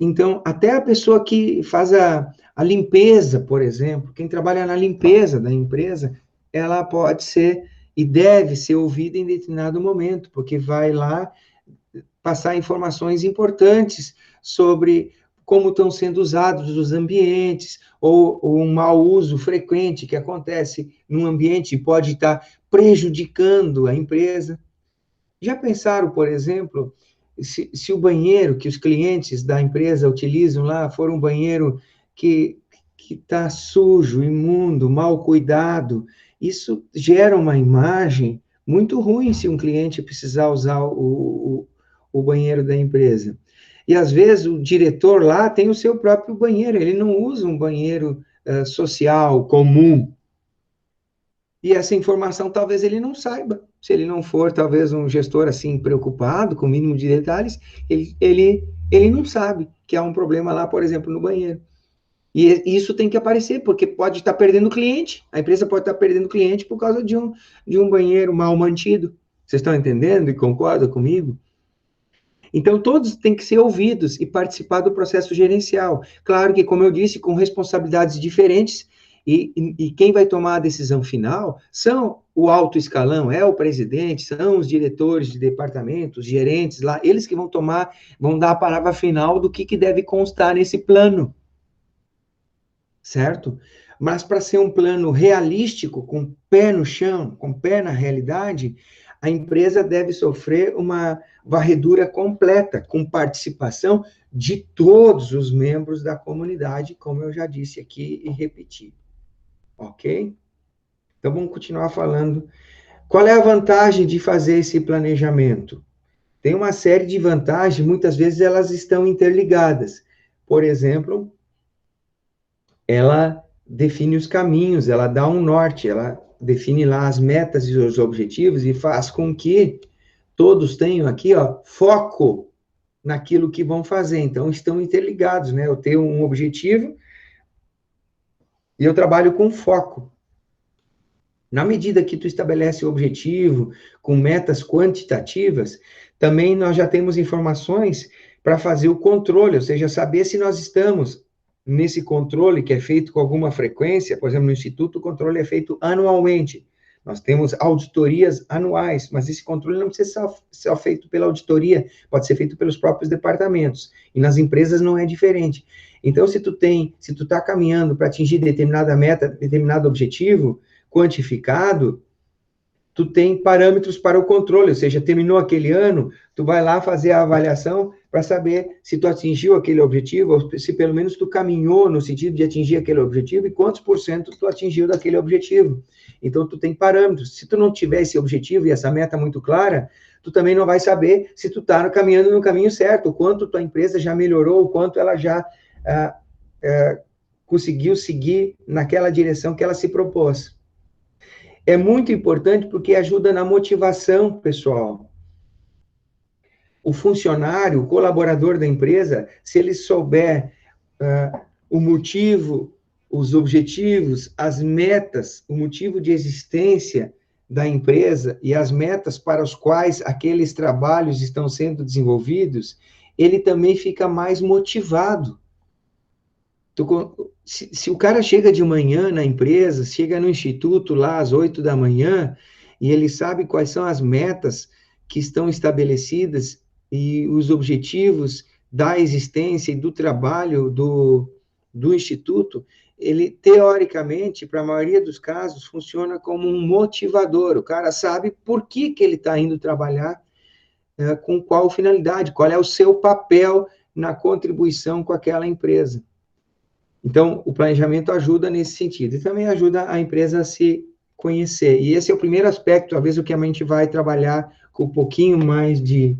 Então, até a pessoa que faz a limpeza, por exemplo, quem trabalha na limpeza da empresa, ela pode ser e deve ser ouvida em determinado momento, porque vai lá passar informações importantes sobre como estão sendo usados os ambientes, ou um mau uso frequente que acontece num ambiente e pode estar prejudicando a empresa. Já pensaram, por exemplo, se o banheiro que os clientes da empresa utilizam lá for um banheiro que está sujo, imundo, mal cuidado, isso gera uma imagem muito ruim se um cliente precisar usar o banheiro da empresa. E, às vezes, o diretor lá tem o seu próprio banheiro, ele não usa um banheiro social, comum. E essa informação talvez ele não saiba. Se ele não for, talvez, um gestor assim preocupado com o mínimo de detalhes, ele não sabe que há um problema lá, por exemplo, no banheiro. E isso tem que aparecer, porque pode estar perdendo cliente, a empresa pode estar perdendo cliente por causa de um banheiro mal mantido. Vocês estão entendendo e concordam comigo? Então, todos têm que ser ouvidos e participar do processo gerencial. Claro que, como eu disse, com responsabilidades diferentes, e quem vai tomar a decisão final são o alto escalão, é o presidente, são os diretores de departamentos, gerentes lá, eles que vão dar a palavra final do que deve constar nesse plano, certo? Mas para ser um plano realístico, com pé no chão, com pé na realidade, a empresa deve sofrer uma varredura completa, com participação de todos os membros da comunidade, como eu já disse aqui e repeti. Ok? Então, vamos continuar falando. Qual é a vantagem de fazer esse planejamento? Tem uma série de vantagens, muitas vezes elas estão interligadas. Por exemplo, ela define os caminhos, ela dá um norte, ela define lá as metas e os objetivos e faz com que todos tenham aqui, foco naquilo que vão fazer. Então, estão interligados, né? Eu tenho um objetivo e eu trabalho com foco. Na medida que tu estabelece o objetivo com metas quantitativas, também nós já temos informações para fazer o controle, ou seja, saber se nós estamos nesse controle que é feito com alguma frequência. Por exemplo, no Instituto, o controle é feito anualmente. Nós temos auditorias anuais, mas esse controle não precisa ser feito pela auditoria, pode ser feito pelos próprios departamentos. E nas empresas não é diferente. Então, se tu está caminhando para atingir determinada meta, determinado objetivo quantificado, tu tem parâmetros para o controle, ou seja, terminou aquele ano, tu vai lá fazer a avaliação para saber se tu atingiu aquele objetivo, ou se pelo menos tu caminhou no sentido de atingir aquele objetivo, e quantos % tu atingiu daquele objetivo. Então, tu tem parâmetros. Se tu não tiver esse objetivo e essa meta muito clara, tu também não vai saber se tu está caminhando no caminho certo, o quanto tua empresa já melhorou, o quanto ela já conseguiu seguir naquela direção que ela se propôs. É muito importante porque ajuda na motivação, pessoal. O funcionário, o colaborador da empresa, se ele souber o motivo, os objetivos, as metas, o motivo de existência da empresa e as metas para os quais aqueles trabalhos estão sendo desenvolvidos, ele também fica mais motivado. Se o cara chega de manhã na empresa, chega no instituto lá às 8 da manhã, e ele sabe quais são as metas que estão estabelecidas e os objetivos da existência e do trabalho do instituto, ele, teoricamente, para a maioria dos casos, funciona como um motivador. O cara sabe por que ele está indo trabalhar, com qual finalidade, qual é o seu papel na contribuição com aquela empresa. Então, o planejamento ajuda nesse sentido, e também ajuda a empresa a se conhecer. E esse é o primeiro aspecto, talvez o que a gente vai trabalhar com um pouquinho mais de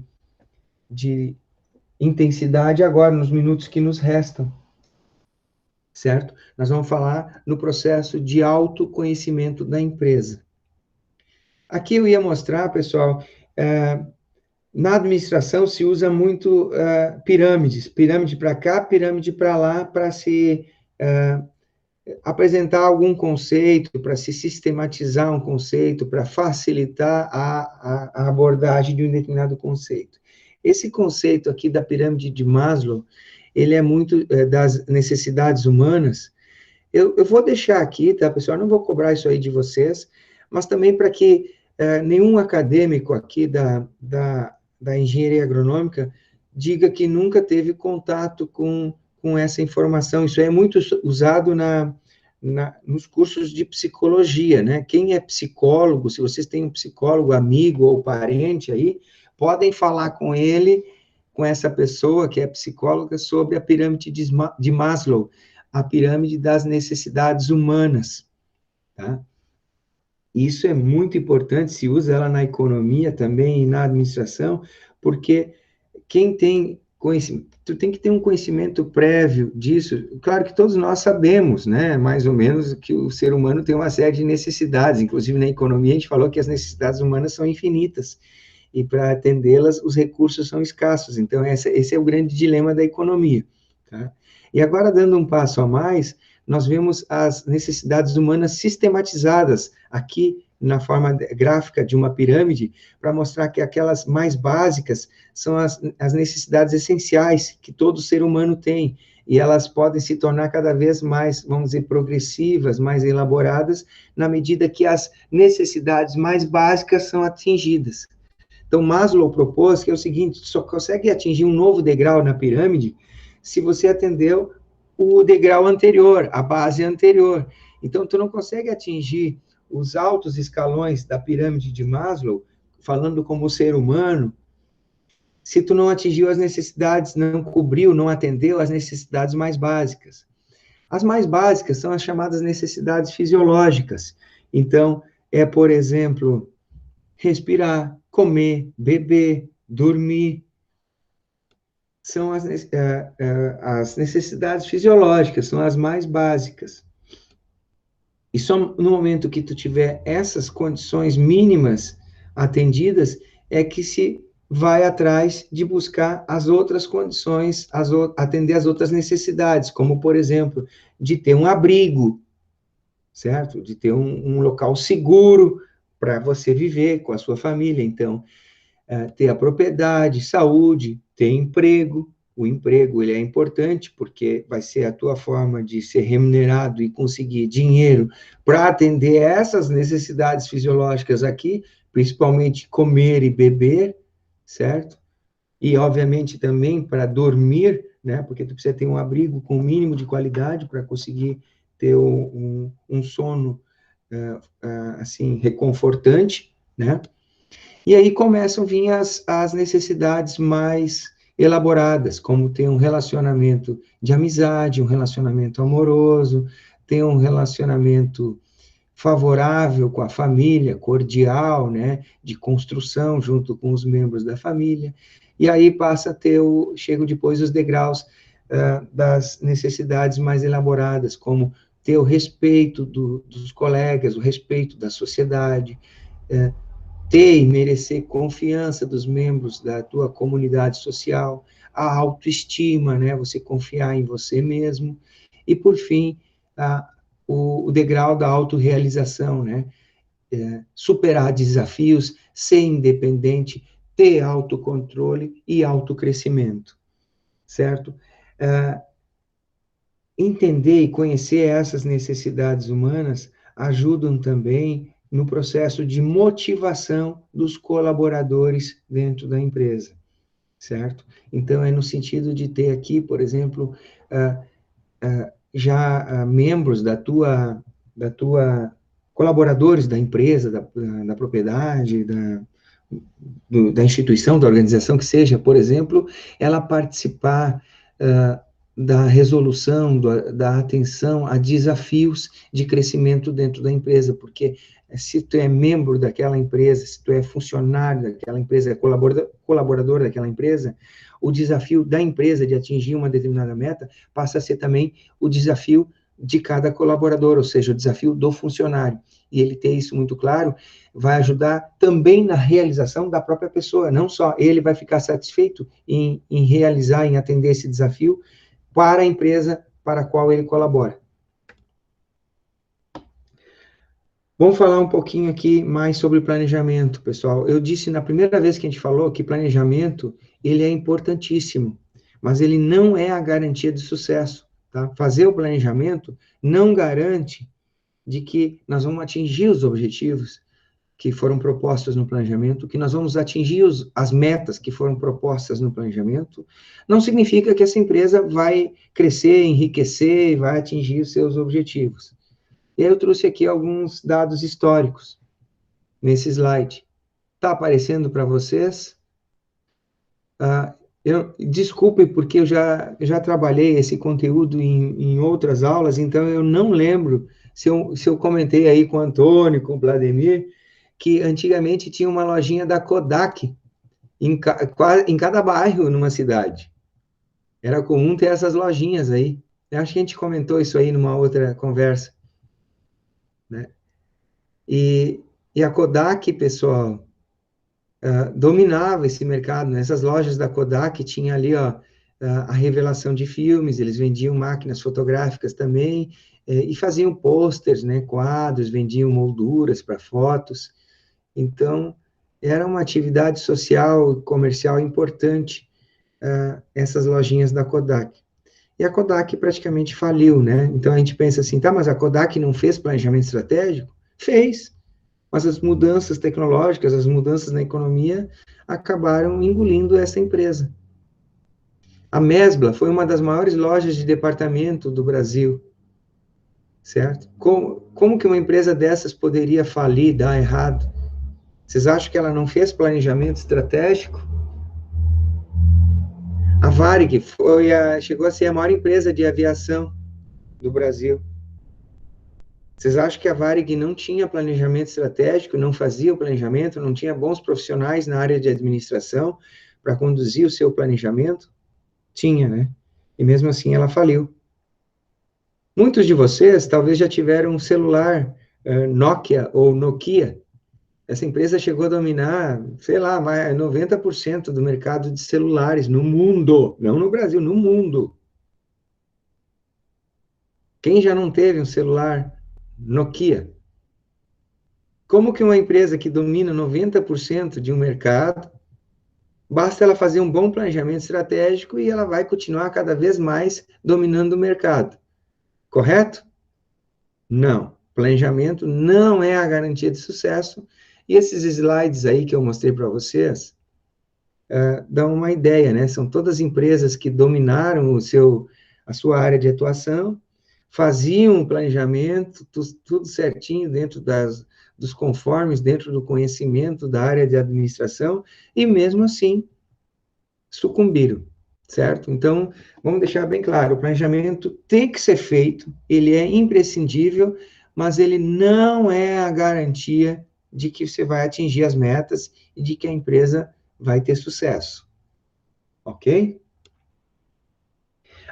intensidade agora, nos minutos que nos restam, certo? Nós vamos falar no processo de autoconhecimento da empresa. Aqui eu ia mostrar, pessoal, na administração se usa muito pirâmides, pirâmide para cá, pirâmide para lá, para se apresentar algum conceito, para se sistematizar um conceito, para facilitar a abordagem de um determinado conceito. Esse conceito aqui da pirâmide de Maslow, ele é muito das necessidades humanas. Eu vou deixar aqui, tá, pessoal? Não vou cobrar isso aí de vocês, mas também para que nenhum acadêmico aqui da engenharia agronômica diga que nunca teve contato com essa informação. Isso é muito usado nos cursos de psicologia, né? Quem é psicólogo, se vocês têm um psicólogo amigo ou parente aí, podem falar com ele, com essa pessoa que é psicóloga, sobre a pirâmide de Maslow, a pirâmide das necessidades humanas, tá? Isso é muito importante, se usa ela na economia também e na administração, porque quem tem conhecimento, tu tem que ter um conhecimento prévio disso. Claro que todos nós sabemos, né, mais ou menos, que o ser humano tem uma série de necessidades, inclusive na economia a gente falou que as necessidades humanas são infinitas, e para atendê-las os recursos são escassos, então esse é o grande dilema da economia, tá? E agora, dando um passo a mais, nós vemos as necessidades humanas sistematizadas aqui na forma gráfica de uma pirâmide, para mostrar que aquelas mais básicas são as necessidades essenciais que todo ser humano tem, e elas podem se tornar cada vez mais, vamos dizer, progressivas, mais elaboradas, na medida que as necessidades mais básicas são atingidas. Então, Maslow propôs que é o seguinte: só consegue atingir um novo degrau na pirâmide se você atendeu o degrau anterior, a base anterior. Então, tu não consegue atingir os altos escalões da pirâmide de Maslow, falando como ser humano, se tu não atingiu as necessidades, não cobriu, não atendeu as necessidades mais básicas. As mais básicas são as chamadas necessidades fisiológicas. Então, por exemplo, respirar, comer, beber, dormir. São as necessidades fisiológicas, são as mais básicas. E só no momento que tu tiver essas condições mínimas atendidas, é que se vai atrás de buscar as outras condições, atender as outras necessidades, como, por exemplo, de ter um abrigo, certo? De ter um local seguro para você viver com a sua família. Então, ter a propriedade, saúde, ter emprego. O emprego, ele é importante, porque vai ser a tua forma de ser remunerado e conseguir dinheiro para atender essas necessidades fisiológicas aqui, principalmente comer e beber, certo? E, obviamente, também para dormir, né? Porque tu precisa ter um abrigo com o mínimo de qualidade para conseguir ter um sono, assim, reconfortante, né? E aí começam a vir as necessidades mais elaboradas, como ter um relacionamento de amizade, um relacionamento amoroso, ter um relacionamento favorável com a família, cordial, né, de construção junto com os membros da família. E aí passa a ter chegam depois os degraus das necessidades mais elaboradas, como ter o respeito dos colegas, o respeito da sociedade, ter e merecer confiança dos membros da tua comunidade social, a autoestima, né, você confiar em você mesmo, e, por fim, o degrau da autorrealização, né, superar desafios, ser independente, ter autocontrole e autocrescimento, certo? entender e conhecer essas necessidades humanas ajudam também no processo de motivação dos colaboradores dentro da empresa, certo? Então, é no sentido de ter aqui, por exemplo, já membros da tua colaboradores da empresa, da propriedade, da instituição, da organização que seja, por exemplo, ela participar da resolução, da atenção a desafios de crescimento dentro da empresa, porque se tu é membro daquela empresa, se tu é funcionário daquela empresa, é colaborador daquela empresa, o desafio da empresa de atingir uma determinada meta passa a ser também o desafio de cada colaborador, ou seja, o desafio do funcionário. E ele ter isso muito claro vai ajudar também na realização da própria pessoa, não só ele vai ficar satisfeito em realizar, em atender esse desafio para a empresa para a qual ele colabora. Vamos falar um pouquinho aqui mais sobre planejamento, pessoal. Eu disse na primeira vez que a gente falou que planejamento, ele é importantíssimo, mas ele não é a garantia de sucesso, tá? Fazer o planejamento não garante de que nós vamos atingir os objetivos que foram propostos no planejamento, que nós vamos atingir as metas que foram propostas no planejamento, não significa que essa empresa vai crescer, enriquecer e vai atingir os seus objetivos. E aí eu trouxe aqui alguns dados históricos nesse slide. Está aparecendo para vocês? Desculpe, porque eu já trabalhei esse conteúdo em outras aulas, então eu não lembro se eu comentei aí com o Antônio, com o Vladimir, que antigamente tinha uma lojinha da Kodak em cada bairro numa cidade. Era comum ter essas lojinhas aí. Eu acho que a gente comentou isso aí numa outra conversa, né? E a Kodak, pessoal, dominava esse mercado, né? Essas lojas da Kodak tinha ali, ó, a revelação de filmes, eles vendiam máquinas fotográficas também, e faziam posters, né, quadros, vendiam molduras para fotos. Então, era uma atividade social e comercial importante, essas lojinhas da Kodak. E a Kodak praticamente faliu, né? Então, a gente pensa assim, tá, mas a Kodak não fez planejamento estratégico? Fez, mas as mudanças tecnológicas, as mudanças na economia, acabaram engolindo essa empresa. A Mesbla foi uma das maiores lojas de departamento do Brasil, certo? Como que uma empresa dessas poderia falir, dar errado? Vocês acham que ela não fez planejamento estratégico? A Varig chegou a ser a maior empresa de aviação do Brasil. Vocês acham que a Varig não tinha planejamento estratégico, não fazia o planejamento, não tinha bons profissionais na área de administração para conduzir o seu planejamento? Tinha, né? E mesmo assim ela faliu. Muitos de vocês talvez já tiveram um celular Nokia ou Nokia. Essa empresa chegou a dominar, sei lá, mais 90% do mercado de celulares no mundo, não no Brasil, no mundo. Quem já não teve um celular Nokia? Como que uma empresa que domina 90% de um mercado, basta ela fazer um bom planejamento estratégico e ela vai continuar cada vez mais dominando o mercado. Correto? Não. Planejamento não é a garantia de sucesso. E esses slides aí que eu mostrei para vocês dão uma ideia, né? São todas empresas que dominaram a sua área de atuação, faziam um planejamento, tudo certinho dentro dos conformes, dentro do conhecimento da área de administração, e mesmo assim sucumbiram, certo? Então, vamos deixar bem claro, o planejamento tem que ser feito, ele é imprescindível, mas ele não é a garantia de que você vai atingir as metas e de que a empresa vai ter sucesso. Ok?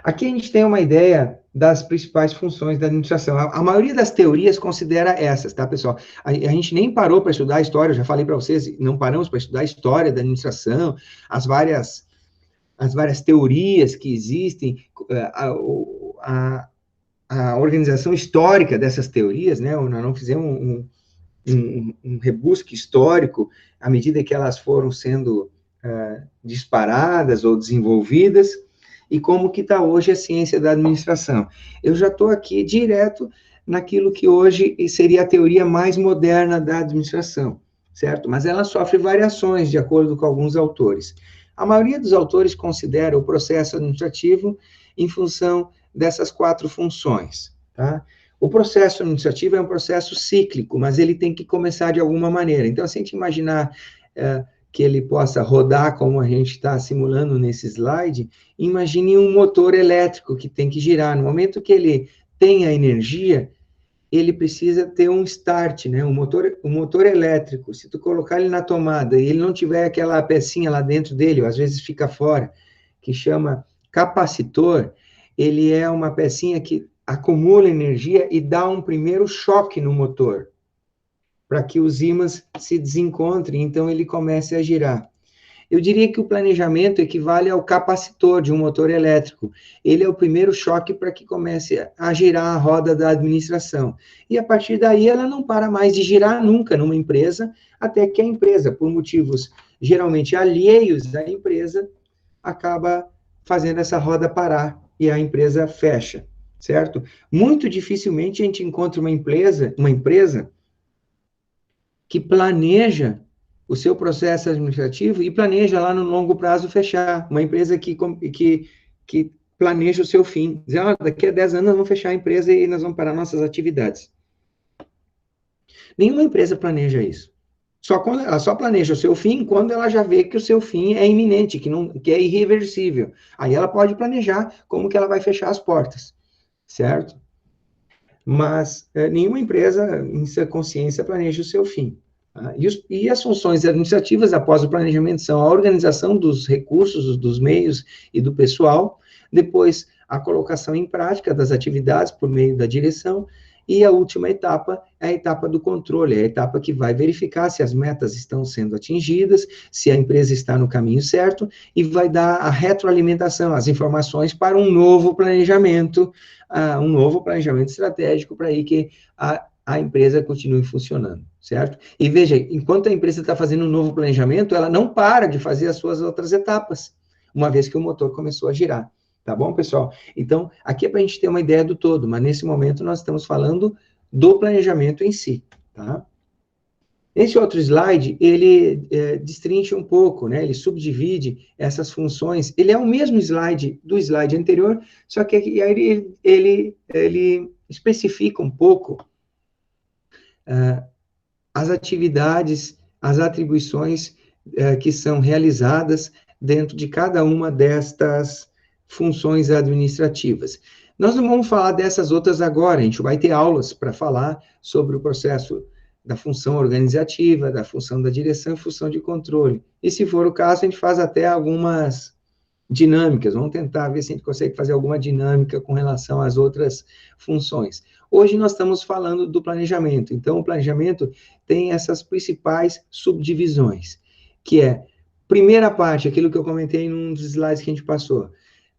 Aqui a gente tem uma ideia das principais funções da administração. A maioria das teorias considera essas, tá, pessoal? A gente nem parou para estudar a história, eu já falei para vocês, não paramos para estudar a história da administração, as várias teorias que existem, a organização histórica dessas teorias, né? Nós não fizemos um rebusque histórico à medida que elas foram sendo disparadas ou desenvolvidas, e como que está hoje a ciência da administração. Eu já estou aqui direto naquilo que hoje seria a teoria mais moderna da administração, certo? Mas ela sofre variações de acordo com alguns autores. A maioria dos autores considera o processo administrativo em função dessas 4 funções, tá? O processo administrativo é um processo cíclico, mas ele tem que começar de alguma maneira. Então, se a gente imaginar que ele possa rodar como a gente está simulando nesse slide, imagine um motor elétrico que tem que girar. No momento que ele tem a energia, ele precisa ter um start, né? O motor elétrico, se tu colocar ele na tomada e ele não tiver aquela pecinha lá dentro dele, ou às vezes fica fora, que chama capacitor, ele é uma pecinha que acumula energia e dá um primeiro choque no motor, para que os ímãs se desencontrem, então ele comece a girar. Eu diria que o planejamento equivale ao capacitor de um motor elétrico. Ele é o primeiro choque para que comece a girar a roda da administração. E a partir daí ela não para mais de girar nunca numa empresa, até que a empresa, por motivos geralmente alheios à empresa, acaba fazendo essa roda parar e a empresa fecha, certo? Muito dificilmente a gente encontra uma empresa que planeja o seu processo administrativo e planeja lá no longo prazo fechar. Uma empresa que planeja o seu fim. Dizer, daqui a 10 anos nós vamos fechar a empresa e nós vamos parar nossas atividades. Nenhuma empresa planeja isso. Ela só planeja o seu fim quando ela já vê que o seu fim é iminente, que é irreversível. Aí ela pode planejar como que ela vai fechar as portas, certo? Mas nenhuma empresa, em sua consciência, planeja o seu fim. E as funções administrativas, após o planejamento, são a organização dos recursos, dos meios e do pessoal, depois a colocação em prática das atividades por meio da direção, e a última etapa é a etapa do controle, é a etapa que vai verificar se as metas estão sendo atingidas, se a empresa está no caminho certo, e vai dar a retroalimentação, as informações para um novo planejamento estratégico para aí que a empresa continue funcionando, certo? E veja, enquanto a empresa está fazendo um novo planejamento, ela não para de fazer as suas outras etapas, uma vez que o motor começou a girar. Tá bom, pessoal? Então, aqui é para a gente ter uma ideia do todo, mas nesse momento nós estamos falando do planejamento em si, tá? Esse outro slide, ele destrincha um pouco, né? Ele subdivide essas funções. Ele é o mesmo slide do slide anterior, só que aí ele especifica um pouco as atividades, as atribuições que são realizadas dentro de cada uma destas funções administrativas. Nós não vamos falar dessas outras agora, a gente vai ter aulas para falar sobre o processo da função organizativa, da função da direção e função de controle. E se for o caso, a gente faz até algumas dinâmicas, vamos tentar ver se a gente consegue fazer alguma dinâmica com relação às outras funções. Hoje nós estamos falando do planejamento, então o planejamento tem essas principais subdivisões, que é, primeira parte, aquilo que eu comentei num dos slides que a gente passou,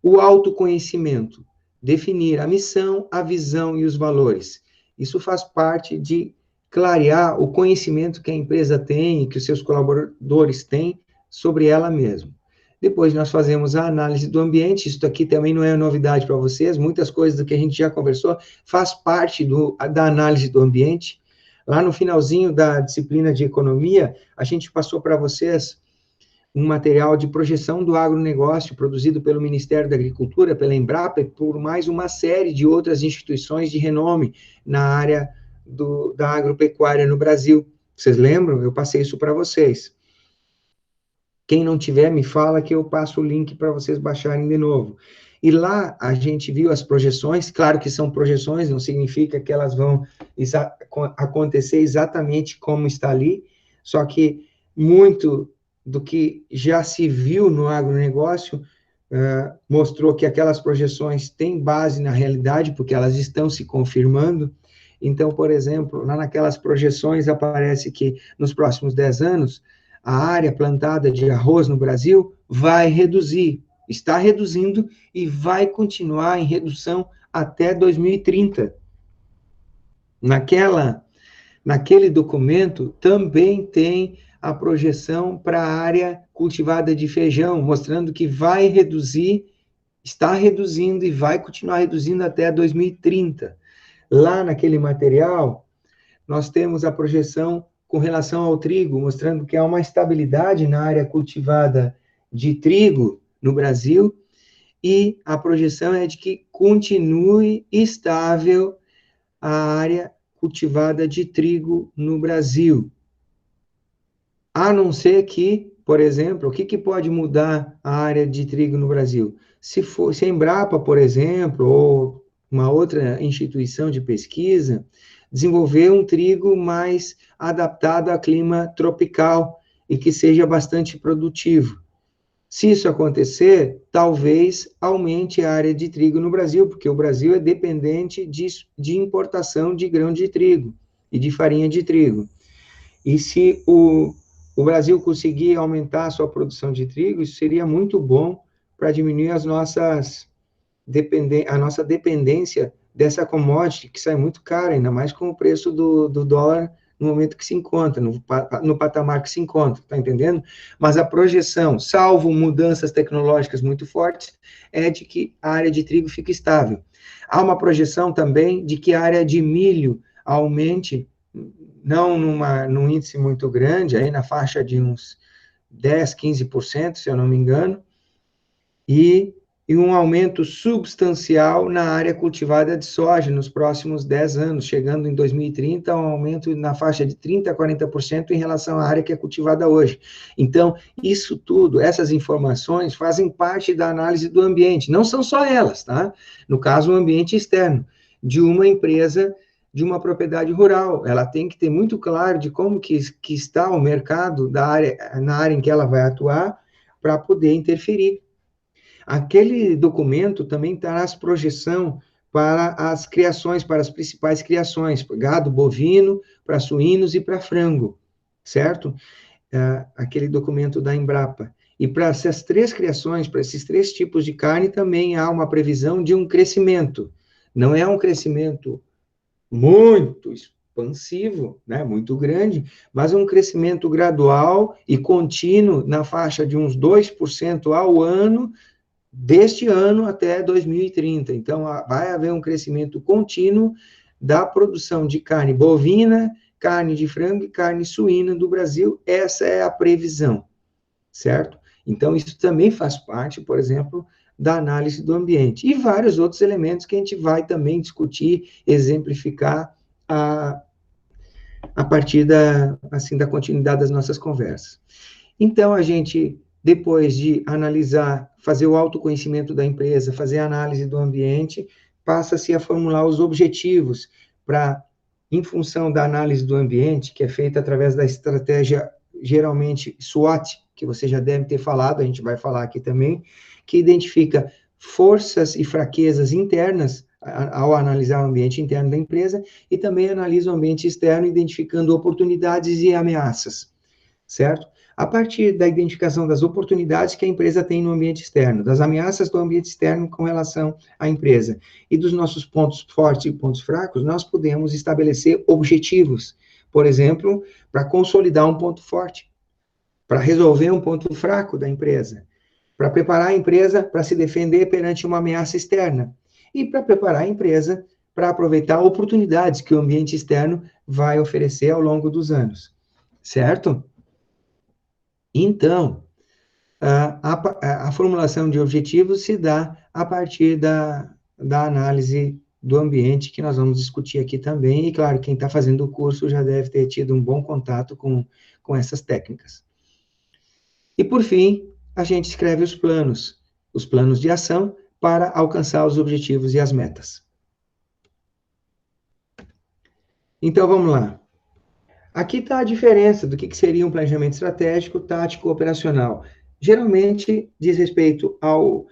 o autoconhecimento, definir a missão, a visão e os valores. Isso faz parte de clarear o conhecimento que a empresa tem e que os seus colaboradores têm sobre ela mesma. Depois nós fazemos a análise do ambiente, isso aqui também não é novidade para vocês, muitas coisas do que a gente já conversou faz parte da análise do ambiente. Lá no finalzinho da disciplina de economia, a gente passou para vocês um material de projeção do agronegócio produzido pelo Ministério da Agricultura, pela Embrapa e por mais uma série de outras instituições de renome na área da agropecuária no Brasil. Vocês lembram? Eu passei isso para vocês. Quem não tiver, me fala que eu passo o link para vocês baixarem de novo. E lá a gente viu as projeções, claro que são projeções, não significa que elas vão acontecer exatamente como está ali, só que muito do que já se viu no agronegócio mostrou que aquelas projeções têm base na realidade, porque elas estão se confirmando. Então, por exemplo, lá naquelas projeções aparece que nos próximos 10 anos, a área plantada de arroz no Brasil vai reduzir, está reduzindo e vai continuar em redução até 2030. Naquele documento também tem a projeção para a área cultivada de feijão, mostrando que vai reduzir está reduzindo e vai continuar reduzindo até 2030. Lá naquele material, nós temos a projeção com relação ao trigo, mostrando que há uma estabilidade na área cultivada de trigo no Brasil, e a projeção é de que continue estável a área cultivada de trigo no Brasil. A não ser que, por exemplo, o que pode mudar a área de trigo no Brasil? Se a Embrapa, por exemplo, ou uma outra instituição de pesquisa, desenvolver um trigo mais adaptado a clima tropical e que seja bastante produtivo. Se isso acontecer, talvez aumente a área de trigo no Brasil, porque o Brasil é dependente de importação de grão de trigo e de farinha de trigo. E se o Brasil conseguir aumentar a sua produção de trigo, isso seria muito bom para diminuir a nossa dependência dessa commodity, que sai muito cara, ainda mais com o preço do dólar no momento que se encontra, no patamar que se encontra, tá entendendo? Mas a projeção, salvo mudanças tecnológicas muito fortes, é de que a área de trigo fique estável. Há uma projeção também de que a área de milho aumente, não num índice muito grande, aí na faixa de uns 10, 15%, se eu não me engano, e um aumento substancial na área cultivada de soja nos próximos 10 anos, chegando em 2030 a um aumento na faixa de 30% a 40% em relação à área que é cultivada hoje. Então, isso tudo, essas informações fazem parte da análise do ambiente, não são só elas, tá? No caso, o ambiente externo de uma empresa, de uma propriedade rural, ela tem que ter muito claro de como que está o mercado da área, na área em que ela vai atuar, para poder interferir. Aquele documento também traz projeção para as criações, para as principais criações, gado bovino, para suínos e para frango, certo? Aquele documento da Embrapa. E para essas três criações, para esses três tipos de carne, também há uma previsão de um crescimento. Não é um crescimento muito expansivo, né, muito grande, mas um crescimento gradual e contínuo na faixa de uns 2% ao ano, deste ano até 2030. Então, vai haver um crescimento contínuo da produção de carne bovina, carne de frango e carne suína do Brasil. Essa é a previsão, certo? Então, isso também faz parte, por exemplo, da análise do ambiente. E vários outros elementos que a gente vai também discutir, exemplificar a partir da continuidade das nossas conversas. Então, a gente, depois de analisar, fazer o autoconhecimento da empresa, fazer a análise do ambiente, passa-se a formular os objetivos para, em função da análise do ambiente, que é feita através da estratégia, geralmente, SWOT, que você já deve ter falado, a gente vai falar aqui também, que identifica forças e fraquezas internas ao analisar o ambiente interno da empresa, e também analisa o ambiente externo, identificando oportunidades e ameaças, certo? A partir da identificação das oportunidades que a empresa tem no ambiente externo, das ameaças do ambiente externo com relação à empresa, e dos nossos pontos fortes e pontos fracos, nós podemos estabelecer objetivos, por exemplo, para consolidar um ponto forte, para resolver um ponto fraco da empresa, para preparar a empresa para se defender perante uma ameaça externa, e para preparar a empresa para aproveitar oportunidades que o ambiente externo vai oferecer ao longo dos anos, certo? Então, a formulação de objetivos se dá a partir da análise do ambiente, que nós vamos discutir aqui também, e claro, quem está fazendo o curso já deve ter tido um bom contato com essas técnicas. E, por fim, a gente escreve os planos de ação para alcançar os objetivos e as metas. Então, vamos lá. Aqui está a diferença do que seria um planejamento estratégico, tático, operacional. Geralmente, diz respeito ao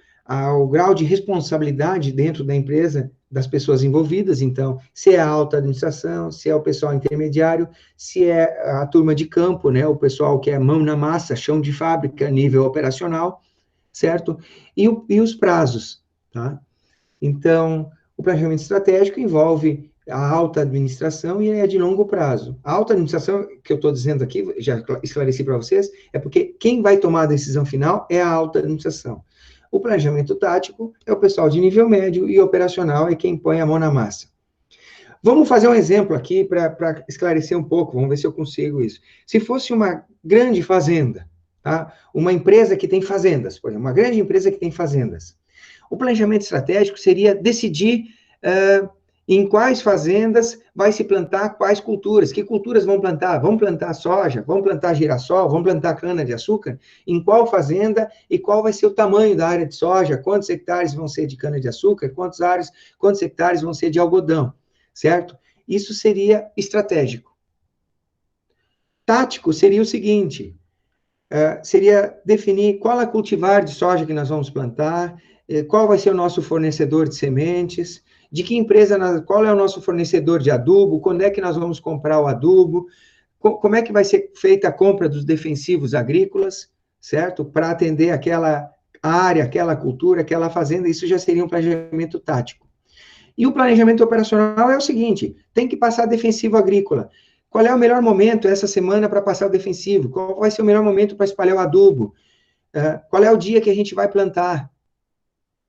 grau de responsabilidade dentro da empresa das pessoas envolvidas, então, se é a alta administração, se é o pessoal intermediário, se é a turma de campo, né, o pessoal que é mão na massa, chão de fábrica, nível operacional, certo? E os prazos, tá? Então, o planejamento estratégico envolve a alta administração e é de longo prazo. A alta administração, que eu estou dizendo aqui, já esclareci para vocês, é porque quem vai tomar a decisão final é a alta administração. O planejamento tático é o pessoal de nível médio e operacional é quem põe a mão na massa. Vamos fazer um exemplo aqui para esclarecer um pouco, vamos ver se eu consigo isso. Se fosse uma grande fazenda, tá? Uma empresa que tem fazendas, por exemplo, uma grande empresa que tem fazendas. O planejamento estratégico seria decidir em quais fazendas vai se plantar quais culturas, que culturas vão plantar? Vão plantar soja, vão plantar girassol, vão plantar cana-de-açúcar? Em qual fazenda e qual vai ser o tamanho da área de soja? Quantos hectares vão ser de cana-de-açúcar? Quantos hectares vão ser de algodão? Certo? Isso seria estratégico. Tático seria o seguinte, seria definir qual a cultivar de soja que nós vamos plantar, qual vai ser o nosso fornecedor de sementes, de que empresa, qual é o nosso fornecedor de adubo, quando é que nós vamos comprar o adubo, como é que vai ser feita a compra dos defensivos agrícolas, certo? Para atender aquela área, aquela cultura, aquela fazenda, isso já seria um planejamento tático. E o planejamento operacional é o seguinte, tem que passar defensivo agrícola. Qual é o melhor momento essa semana para passar o defensivo? Qual vai ser o melhor momento para espalhar o adubo? Qual é o dia que a gente vai plantar?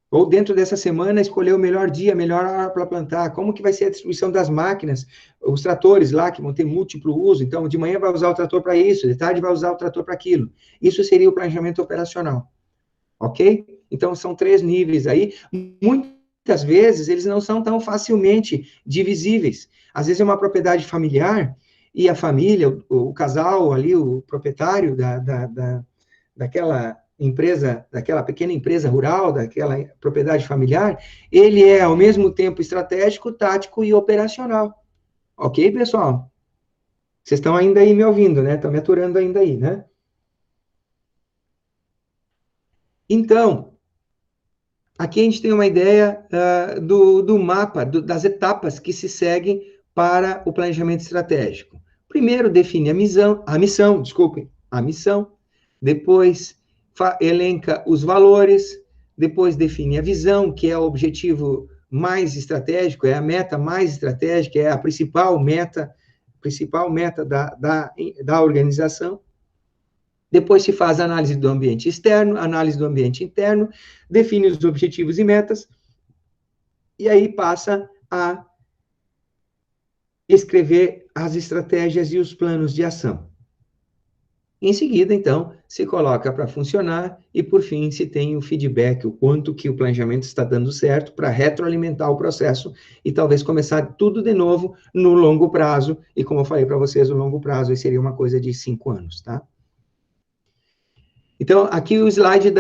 Ou dentro dessa semana, escolher o melhor dia, a melhor hora para plantar. Como que vai ser a distribuição das máquinas? Os tratores lá, que vão ter múltiplo uso. Então, de manhã vai usar o trator para isso, de tarde vai usar o trator para aquilo. Isso seria o planejamento operacional. Ok? Então, são 3 níveis aí. Muitas vezes, eles não são tão facilmente divisíveis. Às vezes, é uma propriedade familiar e a família, o casal ali, o proprietário daquela empresa, daquela pequena empresa rural, daquela propriedade familiar, ele é, ao mesmo tempo, estratégico, tático e operacional. Ok, pessoal? Vocês estão ainda aí me ouvindo, né? Estão me aturando ainda aí, né? Então, aqui a gente tem uma ideia do mapa, das etapas que se seguem para o planejamento estratégico. Primeiro, define a missão, depois elenca os valores, depois define a visão, que é o objetivo mais estratégico, é a meta mais estratégica, é a principal meta da organização. Depois se faz a análise do ambiente externo, análise do ambiente interno, define os objetivos e metas, e aí passa a escrever as estratégias e os planos de ação. Em seguida, então, se coloca para funcionar e, por fim, se tem o feedback, o quanto que o planejamento está dando certo para retroalimentar o processo e talvez começar tudo de novo no longo prazo. E, como eu falei para vocês, o longo prazo aí seria uma coisa de 5 anos, tá? Então, aqui o slide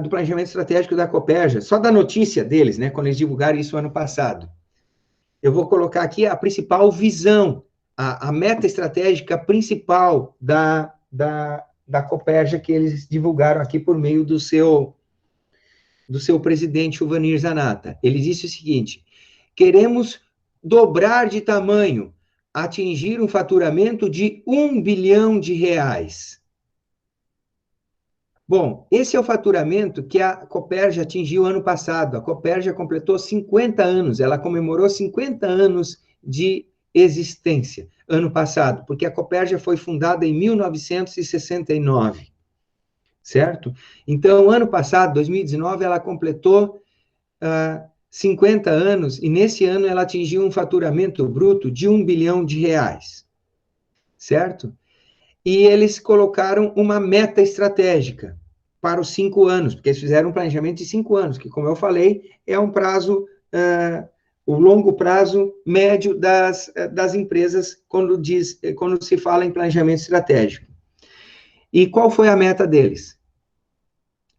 do planejamento estratégico da Copérgia, só da notícia deles, né, quando eles divulgaram isso ano passado. Eu vou colocar aqui a principal visão, a meta estratégica principal da Copérgia que eles divulgaram aqui por meio do seu presidente, o Vanir Zanata. Ele disse o seguinte: queremos dobrar de tamanho, atingir um faturamento de R$1 bilhão. Bom, esse é o faturamento que a Copérgia atingiu ano passado. A Copérgia completou 50 anos, ela comemorou 50 anos de existência ano passado, porque a Copérgia foi fundada em 1969, certo? Então, ano passado, 2019, ela completou 50 anos, e nesse ano ela atingiu um faturamento bruto de R$1 bilhão, certo? E eles colocaram uma meta estratégica para os 5 anos, porque eles fizeram um planejamento de 5 anos, que, como eu falei, é um prazo, o longo prazo médio das empresas quando se fala em planejamento estratégico. E qual foi a meta deles?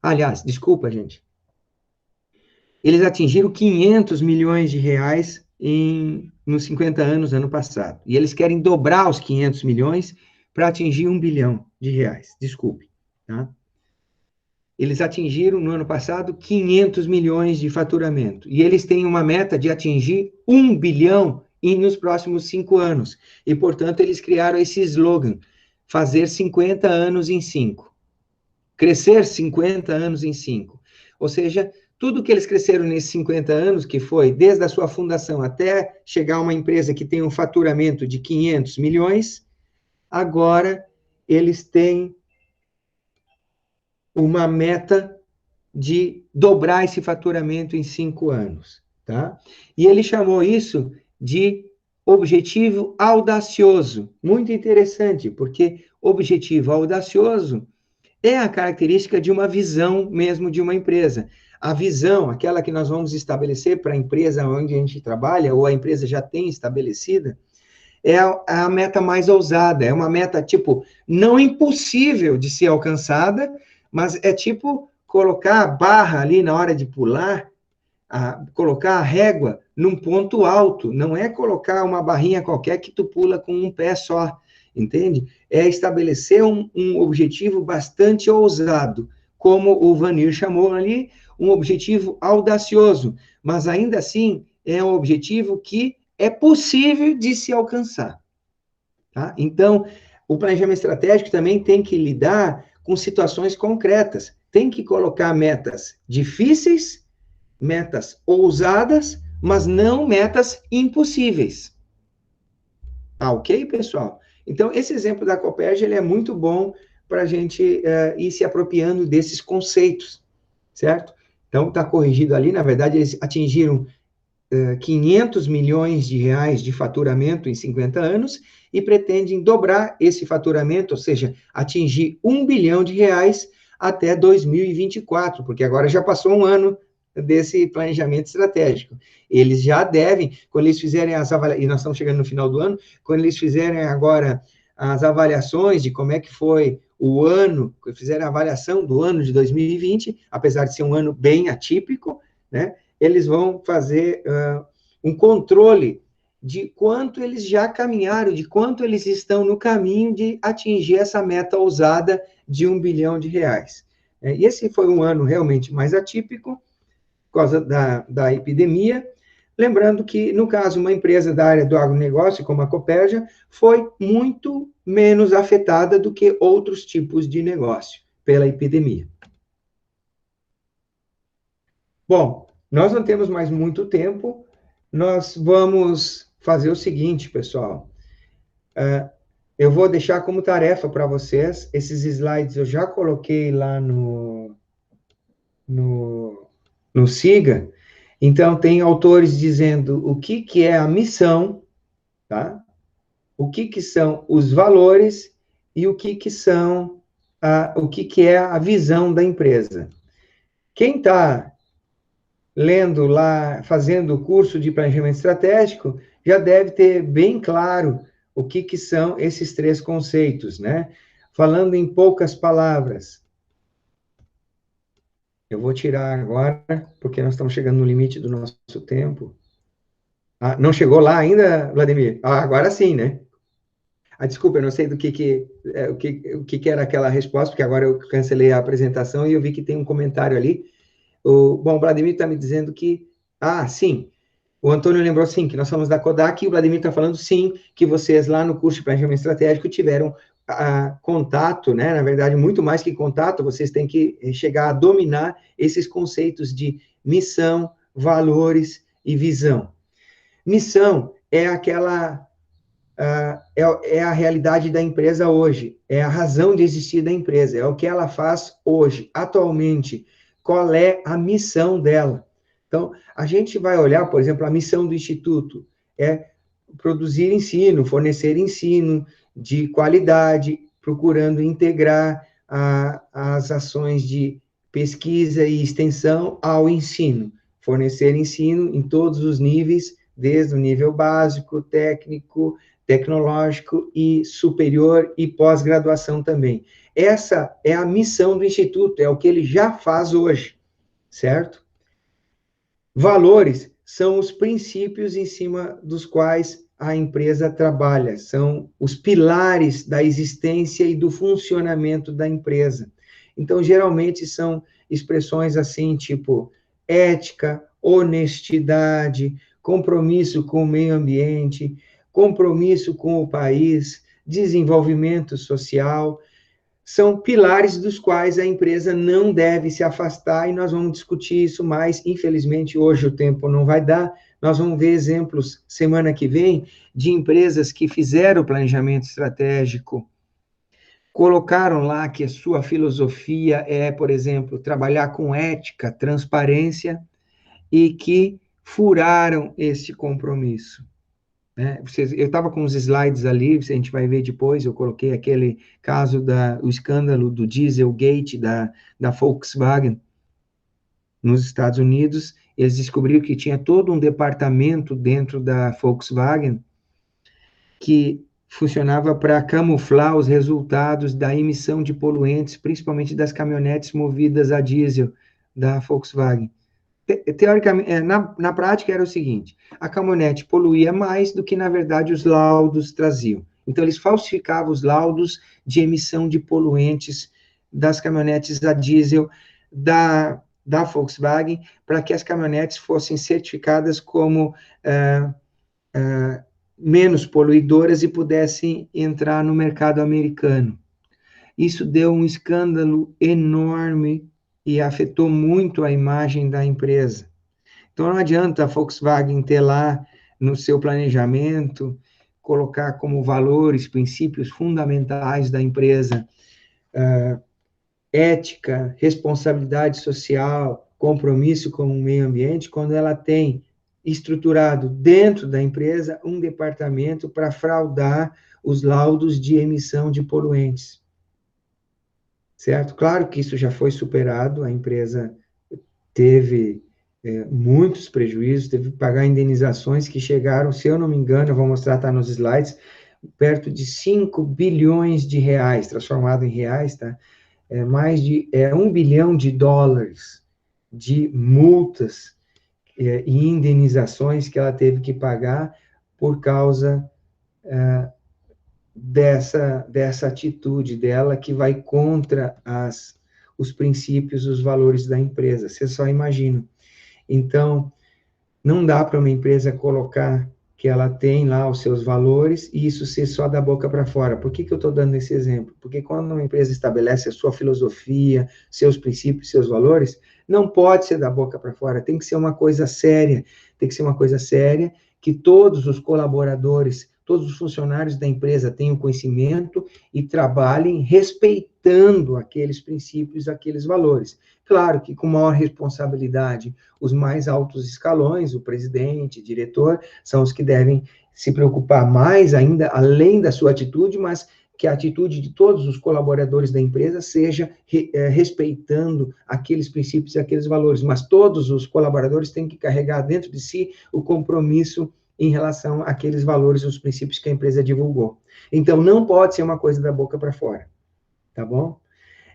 Aliás, desculpa, gente. Eles atingiram R$500 milhões nos 50 anos, ano passado. E eles querem dobrar os 500 milhões para atingir R$1 bilhão. Desculpe, tá? Eles atingiram, no ano passado, 500 milhões de faturamento. E eles têm uma meta de atingir 1 bilhão nos próximos 5 anos. E, portanto, eles criaram esse slogan, fazer 50 anos em 5. Crescer 50 anos em 5. Ou seja, tudo que eles cresceram nesses 50 anos, que foi desde a sua fundação até chegar a uma empresa que tem um faturamento de 500 milhões, agora eles têm uma meta de dobrar esse faturamento em 5 anos, tá? E ele chamou isso de objetivo audacioso. Muito interessante, porque objetivo audacioso é a característica de uma visão mesmo de uma empresa. A visão, aquela que nós vamos estabelecer para a empresa onde a gente trabalha, ou a empresa já tem estabelecida, é a meta mais ousada, é uma meta, tipo, não impossível de ser alcançada, mas é tipo colocar a barra ali na hora de pular, colocar a régua num ponto alto, não é colocar uma barrinha qualquer que tu pula com um pé só, entende? É estabelecer um objetivo bastante ousado, como o Vanir chamou ali, um objetivo audacioso, mas ainda assim é um objetivo que é possível de se alcançar, tá? Então, o planejamento estratégico também tem que lidar com situações concretas, tem que colocar metas difíceis, metas ousadas, mas não metas impossíveis. Ok, pessoal? Então, esse exemplo da Copérgia, ele é muito bom para a gente ir se apropriando desses conceitos, certo? Então, está corrigido ali, na verdade, eles atingiram 500 milhões de reais de faturamento em 50 anos e pretendem dobrar esse faturamento, ou seja, atingir 1 bilhão de reais até 2024, porque agora já passou um ano desse planejamento estratégico. Eles já devem, quando eles fizerem as avaliações, e nós estamos chegando no final do ano, quando eles fizerem agora as avaliações de como é que foi o ano, fizerem a avaliação do ano de 2020, apesar de ser um ano bem atípico, né, eles vão fazer um controle de quanto eles já caminharam, de quanto eles estão no caminho de atingir essa meta ousada de 1 bilhão de reais. E esse foi um ano realmente mais atípico, por causa da epidemia. Lembrando que, no caso, uma empresa da área do agronegócio, como a Copérgia, foi muito menos afetada do que outros tipos de negócio pela epidemia. Bom, nós não temos mais muito tempo, nós vamos fazer o seguinte, pessoal. Eu vou deixar como tarefa para vocês, esses slides eu já coloquei lá no Siga. Então, tem autores dizendo o que é a missão, tá? O que são os valores e o que é a visão da empresa. Quem está lendo lá, fazendo o curso de planejamento estratégico, já deve ter bem claro o que são esses 3 conceitos, né? Falando em poucas palavras. Eu vou tirar agora, porque nós estamos chegando no limite do nosso tempo. Não chegou lá ainda, Vladimir? Agora sim, né? Desculpa, eu não sei do que era aquela resposta, porque agora eu cancelei a apresentação e eu vi que tem um comentário ali. Bom, o Vladimir está me dizendo que... sim. O Antônio lembrou, sim, que nós somos da Kodak, e o Vladimir está falando, sim, que vocês lá no curso de planejamento estratégico tiveram contato, né? Na verdade, muito mais que contato, vocês têm que chegar a dominar esses conceitos de missão, valores e visão. Missão é aquela... é a realidade da empresa hoje, é a razão de existir da empresa, é o que ela faz hoje, atualmente, qual é a missão dela. Então, a gente vai olhar, por exemplo, a missão do Instituto é produzir ensino, fornecer ensino de qualidade, procurando integrar as ações de pesquisa e extensão ao ensino, fornecer ensino em todos os níveis, desde o nível básico, técnico, tecnológico e superior e pós-graduação também. Essa é a missão do Instituto, é o que ele já faz hoje, certo? Valores são os princípios em cima dos quais a empresa trabalha, são os pilares da existência e do funcionamento da empresa. Então, geralmente, são expressões assim, tipo ética, honestidade, compromisso com o meio ambiente, compromisso com o país, desenvolvimento social, são pilares dos quais a empresa não deve se afastar, e nós vamos discutir isso mais. Infelizmente, hoje o tempo não vai dar, nós vamos ver exemplos semana que vem de empresas que fizeram o planejamento estratégico colocaram lá que a sua filosofia é, por exemplo, trabalhar com ética, transparência, e que furaram esse compromisso. Né? Eu estava com os slides ali, a gente vai ver depois, eu coloquei aquele caso, o escândalo do Dieselgate da Volkswagen nos Estados Unidos. Eles descobriram que tinha todo um departamento dentro da Volkswagen que funcionava para camuflar os resultados da emissão de poluentes, principalmente das caminhonetes movidas a diesel da Volkswagen. Teoricamente, na prática era o seguinte, a caminhonete poluía mais do que, na verdade, os laudos traziam. Então, eles falsificavam os laudos de emissão de poluentes das caminhonetes a diesel da Volkswagen, para que as caminhonetes fossem certificadas como menos poluidoras e pudessem entrar no mercado americano. Isso deu um escândalo enorme e afetou muito a imagem da empresa. Então, não adianta a Volkswagen ter lá no seu planejamento, colocar como valores, princípios fundamentais da empresa, ética, responsabilidade social, compromisso com o meio ambiente, quando ela tem estruturado dentro da empresa um departamento para fraudar os laudos de emissão de poluentes. Certo? Claro que isso já foi superado, a empresa teve muitos prejuízos, teve que pagar indenizações que chegaram, se eu não me engano, eu vou mostrar, tá nos slides, perto de 5 bilhões de reais, transformado em reais, tá? Mais de 1 bilhão de dólares de multas e indenizações que ela teve que pagar por causa dessa atitude dela que vai contra os princípios, os valores da empresa. Você só imagina. Então, não dá para uma empresa colocar que ela tem lá os seus valores e isso ser só da boca para fora. Por que eu estou dando esse exemplo? Porque quando uma empresa estabelece a sua filosofia, seus princípios, seus valores, não pode ser da boca para fora, tem que ser uma coisa séria, tem que ser uma coisa séria, que todos os colaboradores, todos os funcionários da empresa tenham conhecimento e trabalhem respeitando aqueles princípios, aqueles valores. Claro que com maior responsabilidade, os mais altos escalões, o presidente, diretor, são os que devem se preocupar mais ainda, além da sua atitude, mas que a atitude de todos os colaboradores da empresa seja respeitando aqueles princípios e aqueles valores. Mas todos os colaboradores têm que carregar dentro de si o compromisso em relação àqueles valores e os princípios que a empresa divulgou. Então, não pode ser uma coisa da boca para fora, tá bom?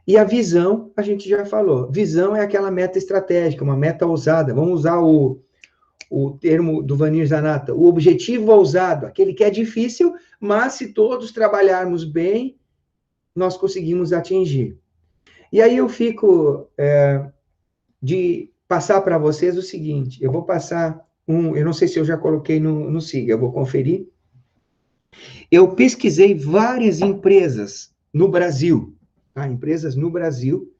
E a visão, a gente já falou. Visão é aquela meta estratégica, uma meta ousada. Vamos usar o termo do Vanir Zanata, o objetivo ousado, aquele que é difícil, mas se todos trabalharmos bem, nós conseguimos atingir. E aí eu fico de passar para vocês o seguinte, eu vou passar eu não sei se eu já coloquei no SIGA, eu vou conferir. Eu pesquisei várias empresas no Brasil, tá? Empresas no Brasil,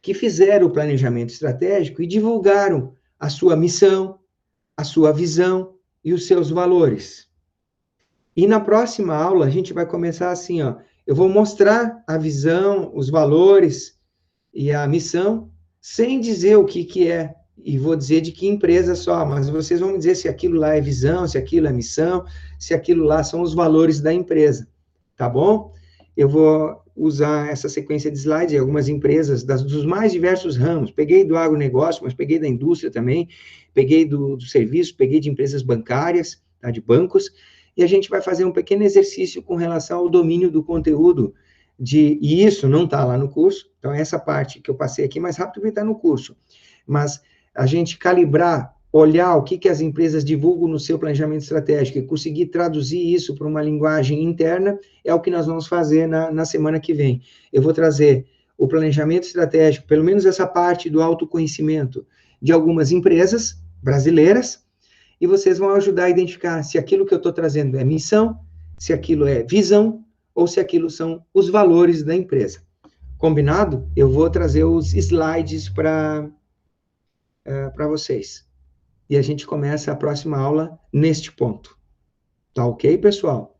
que fizeram o planejamento estratégico e divulgaram a sua missão, a sua visão e os seus valores. E na próxima aula, a gente vai começar assim, ó. Eu vou mostrar a visão, os valores e a missão, sem dizer o que é, e vou dizer de que empresa só, mas vocês vão me dizer se aquilo lá é visão, se aquilo é missão, se aquilo lá são os valores da empresa, tá bom? Eu vou usar essa sequência de slides em algumas empresas dos mais diversos ramos. Peguei do agronegócio, mas peguei da indústria também, peguei do serviço, peguei de empresas bancárias, tá, de bancos, e a gente vai fazer um pequeno exercício com relação ao domínio do conteúdo, e isso não está lá no curso, então essa parte que eu passei aqui mais rápido vai estar no curso, mas a gente calibrar, olhar o que as empresas divulgam no seu planejamento estratégico e conseguir traduzir isso para uma linguagem interna, é o que nós vamos fazer na semana que vem. Eu vou trazer o planejamento estratégico, pelo menos essa parte do autoconhecimento de algumas empresas brasileiras, e vocês vão ajudar a identificar se aquilo que eu estou trazendo é missão, se aquilo é visão, ou se aquilo são os valores da empresa. Combinado? Eu vou trazer os slides para vocês. E a gente começa a próxima aula neste ponto. Tá ok, pessoal?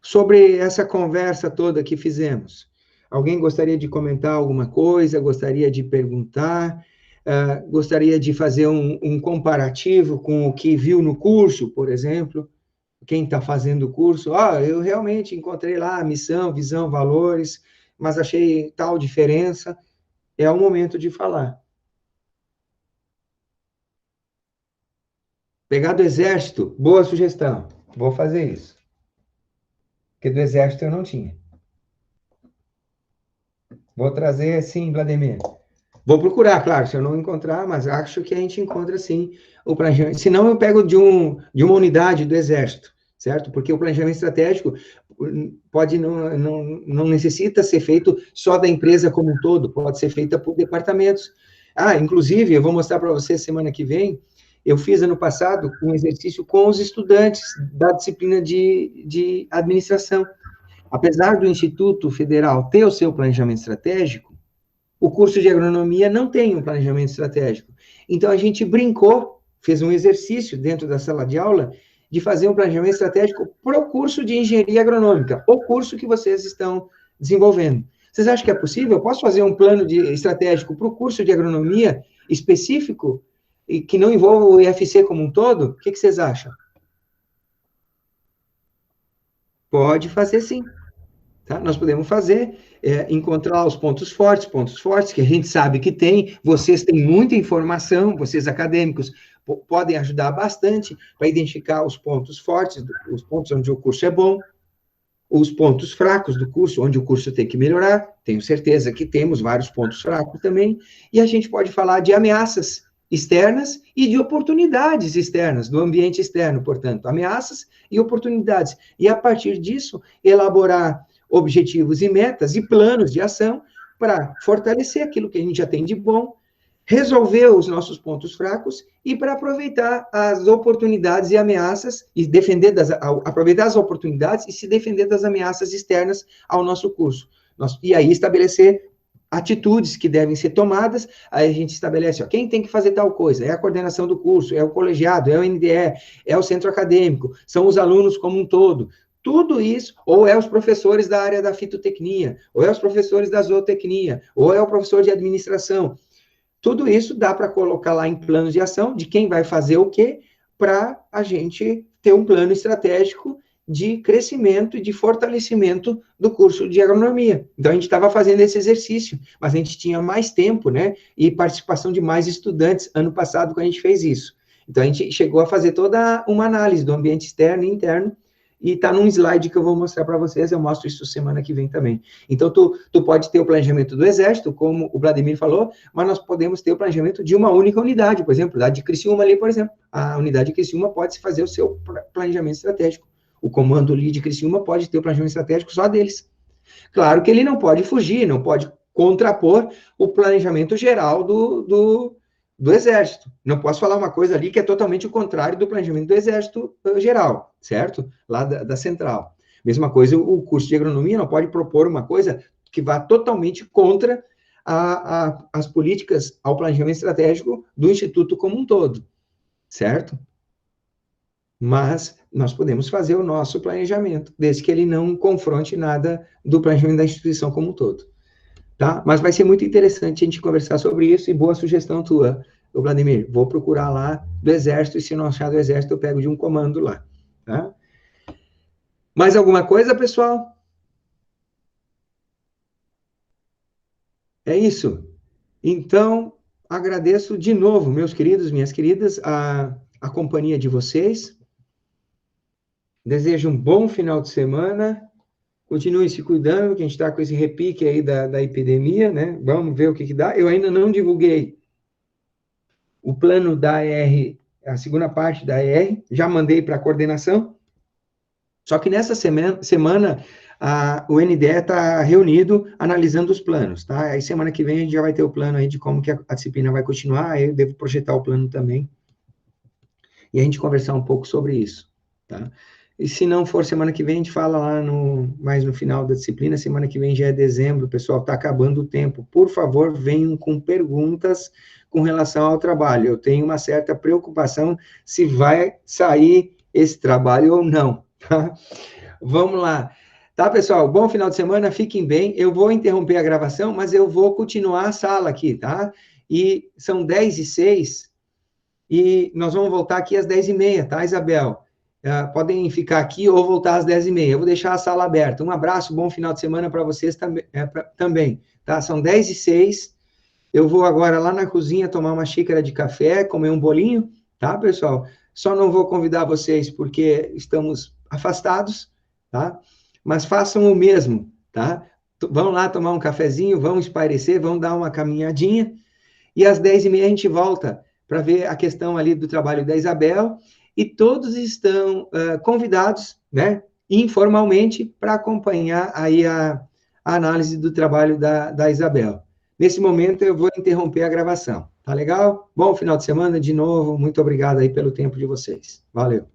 sobre essa conversa toda que fizemos? Alguém gostaria de comentar alguma coisa? Gostaria de perguntar? Gostaria de fazer um comparativo com o que viu no curso, por exemplo? Quem está fazendo o curso, eu realmente encontrei lá missão, visão, valores, mas achei tal diferença. É o momento de falar. Pegar do Exército, boa sugestão. Vou fazer isso. Porque do Exército eu não tinha. Vou trazer, sim, Vladimir. Vou procurar, claro, se eu não encontrar, mas acho que a gente encontra, sim, o planejamento. Se não, eu pego de uma unidade do Exército, certo? Porque o planejamento estratégico pode não necessita ser feito só da empresa como um todo, pode ser feita por departamentos. Inclusive, eu vou mostrar para você semana que vem, eu fiz ano passado um exercício com os estudantes da disciplina de administração. Apesar do Instituto Federal ter o seu planejamento estratégico, o curso de agronomia não tem um planejamento estratégico. Então, a gente brincou, fez um exercício dentro da sala de aula de fazer um planejamento estratégico para o curso de engenharia agronômica, o curso que vocês estão desenvolvendo. Vocês acham que é possível? Eu posso fazer um plano estratégico para o curso de agronomia específico e que não envolva o IFC como um todo? O que vocês acham? Pode fazer, sim. Tá? Nós podemos fazer, encontrar os pontos fortes, que a gente sabe que tem, vocês têm muita informação, vocês acadêmicos podem ajudar bastante para identificar os pontos fortes, os pontos onde o curso é bom, os pontos fracos do curso, onde o curso tem que melhorar, tenho certeza que temos vários pontos fracos também, e a gente pode falar de ameaças externas e de oportunidades externas, do ambiente externo, portanto, ameaças e oportunidades, e a partir disso, elaborar objetivos e metas e planos de ação para fortalecer aquilo que a gente já tem de bom, resolver os nossos pontos fracos e para aproveitar as oportunidades e ameaças e aproveitar as oportunidades e se defender das ameaças externas ao nosso curso. E aí estabelecer atitudes que devem ser tomadas, aí a gente estabelece, quem tem que fazer tal coisa? É a coordenação do curso, é o colegiado, é o NDE, é o centro acadêmico, são os alunos como um todo. Tudo isso, ou é os professores da área da fitotecnia, ou é os professores da zootecnia, ou é o professor de administração. Tudo isso dá para colocar lá em planos de ação de quem vai fazer o quê, para a gente ter um plano estratégico de crescimento e de fortalecimento do curso de agronomia. Então, a gente estava fazendo esse exercício, mas a gente tinha mais tempo, né, e participação de mais estudantes, ano passado, quando a gente fez isso. Então, a gente chegou a fazer toda uma análise do ambiente externo e interno, e está num slide que eu vou mostrar para vocês, eu mostro isso semana que vem também. Então, tu pode ter o planejamento do Exército, como o Vladimir falou, mas nós podemos ter o planejamento de uma única unidade, por exemplo, a de Criciúma ali, por exemplo. A unidade de Criciúma pode fazer o seu planejamento estratégico. O comando ali de Criciúma pode ter o planejamento estratégico só deles. Claro que ele não pode fugir, não pode contrapor o planejamento geral do Exército. Não posso falar uma coisa ali que é totalmente o contrário do planejamento do Exército geral, certo? Lá da central. Mesma coisa, o curso de agronomia não pode propor uma coisa que vá totalmente contra as políticas ao planejamento estratégico do Instituto como um todo, certo? Mas nós podemos fazer o nosso planejamento, desde que ele não confronte nada do planejamento da instituição como um todo. Tá? Mas vai ser muito interessante a gente conversar sobre isso, e boa sugestão tua, Vladimir. Vou procurar lá do Exército, e se não achar do Exército, eu pego de um comando lá. Tá? Mais alguma coisa, pessoal? É isso. Então, agradeço de novo, meus queridos, minhas queridas, a companhia de vocês. Desejo um bom final de semana. Continue se cuidando, que a gente está com esse repique aí da epidemia, né? Vamos ver o que dá. Eu ainda não divulguei o plano da AR, a segunda parte da AR, já mandei para a coordenação. Só que nessa semana o NDE está reunido, analisando os planos, tá? Aí semana que vem a gente já vai ter o plano aí de como que a disciplina vai continuar, aí eu devo projetar o plano também, e a gente conversar um pouco sobre isso, tá? E se não for semana que vem, a gente fala lá mais no final da disciplina. Semana que vem já é dezembro, pessoal, está acabando o tempo. Por favor, venham com perguntas com relação ao trabalho. Eu tenho uma certa preocupação se vai sair esse trabalho ou não, tá? Vamos lá. Tá, pessoal? Bom final de semana, fiquem bem. Eu vou interromper a gravação, mas eu vou continuar a sala aqui, tá? E são 10h06, e nós vamos voltar aqui às 10h30, tá, Isabel? Podem ficar aqui ou voltar às 10h30. Eu vou deixar a sala aberta. Um abraço, bom final de semana para vocês também, tá? São 10h06. Eu vou agora lá na cozinha tomar uma xícara de café, comer um bolinho, tá, pessoal? Só não vou convidar vocês porque estamos afastados, tá? Mas façam o mesmo, tá? Vão lá tomar um cafezinho, vão espairecer, vão dar uma caminhadinha, e às 10h30 a gente volta para ver a questão ali do trabalho da Isabel, e todos estão convidados, né, informalmente, para acompanhar aí a análise do trabalho da Isabel. Nesse momento eu vou interromper a gravação, tá legal? Bom final de semana de novo, muito obrigado aí pelo tempo de vocês. Valeu.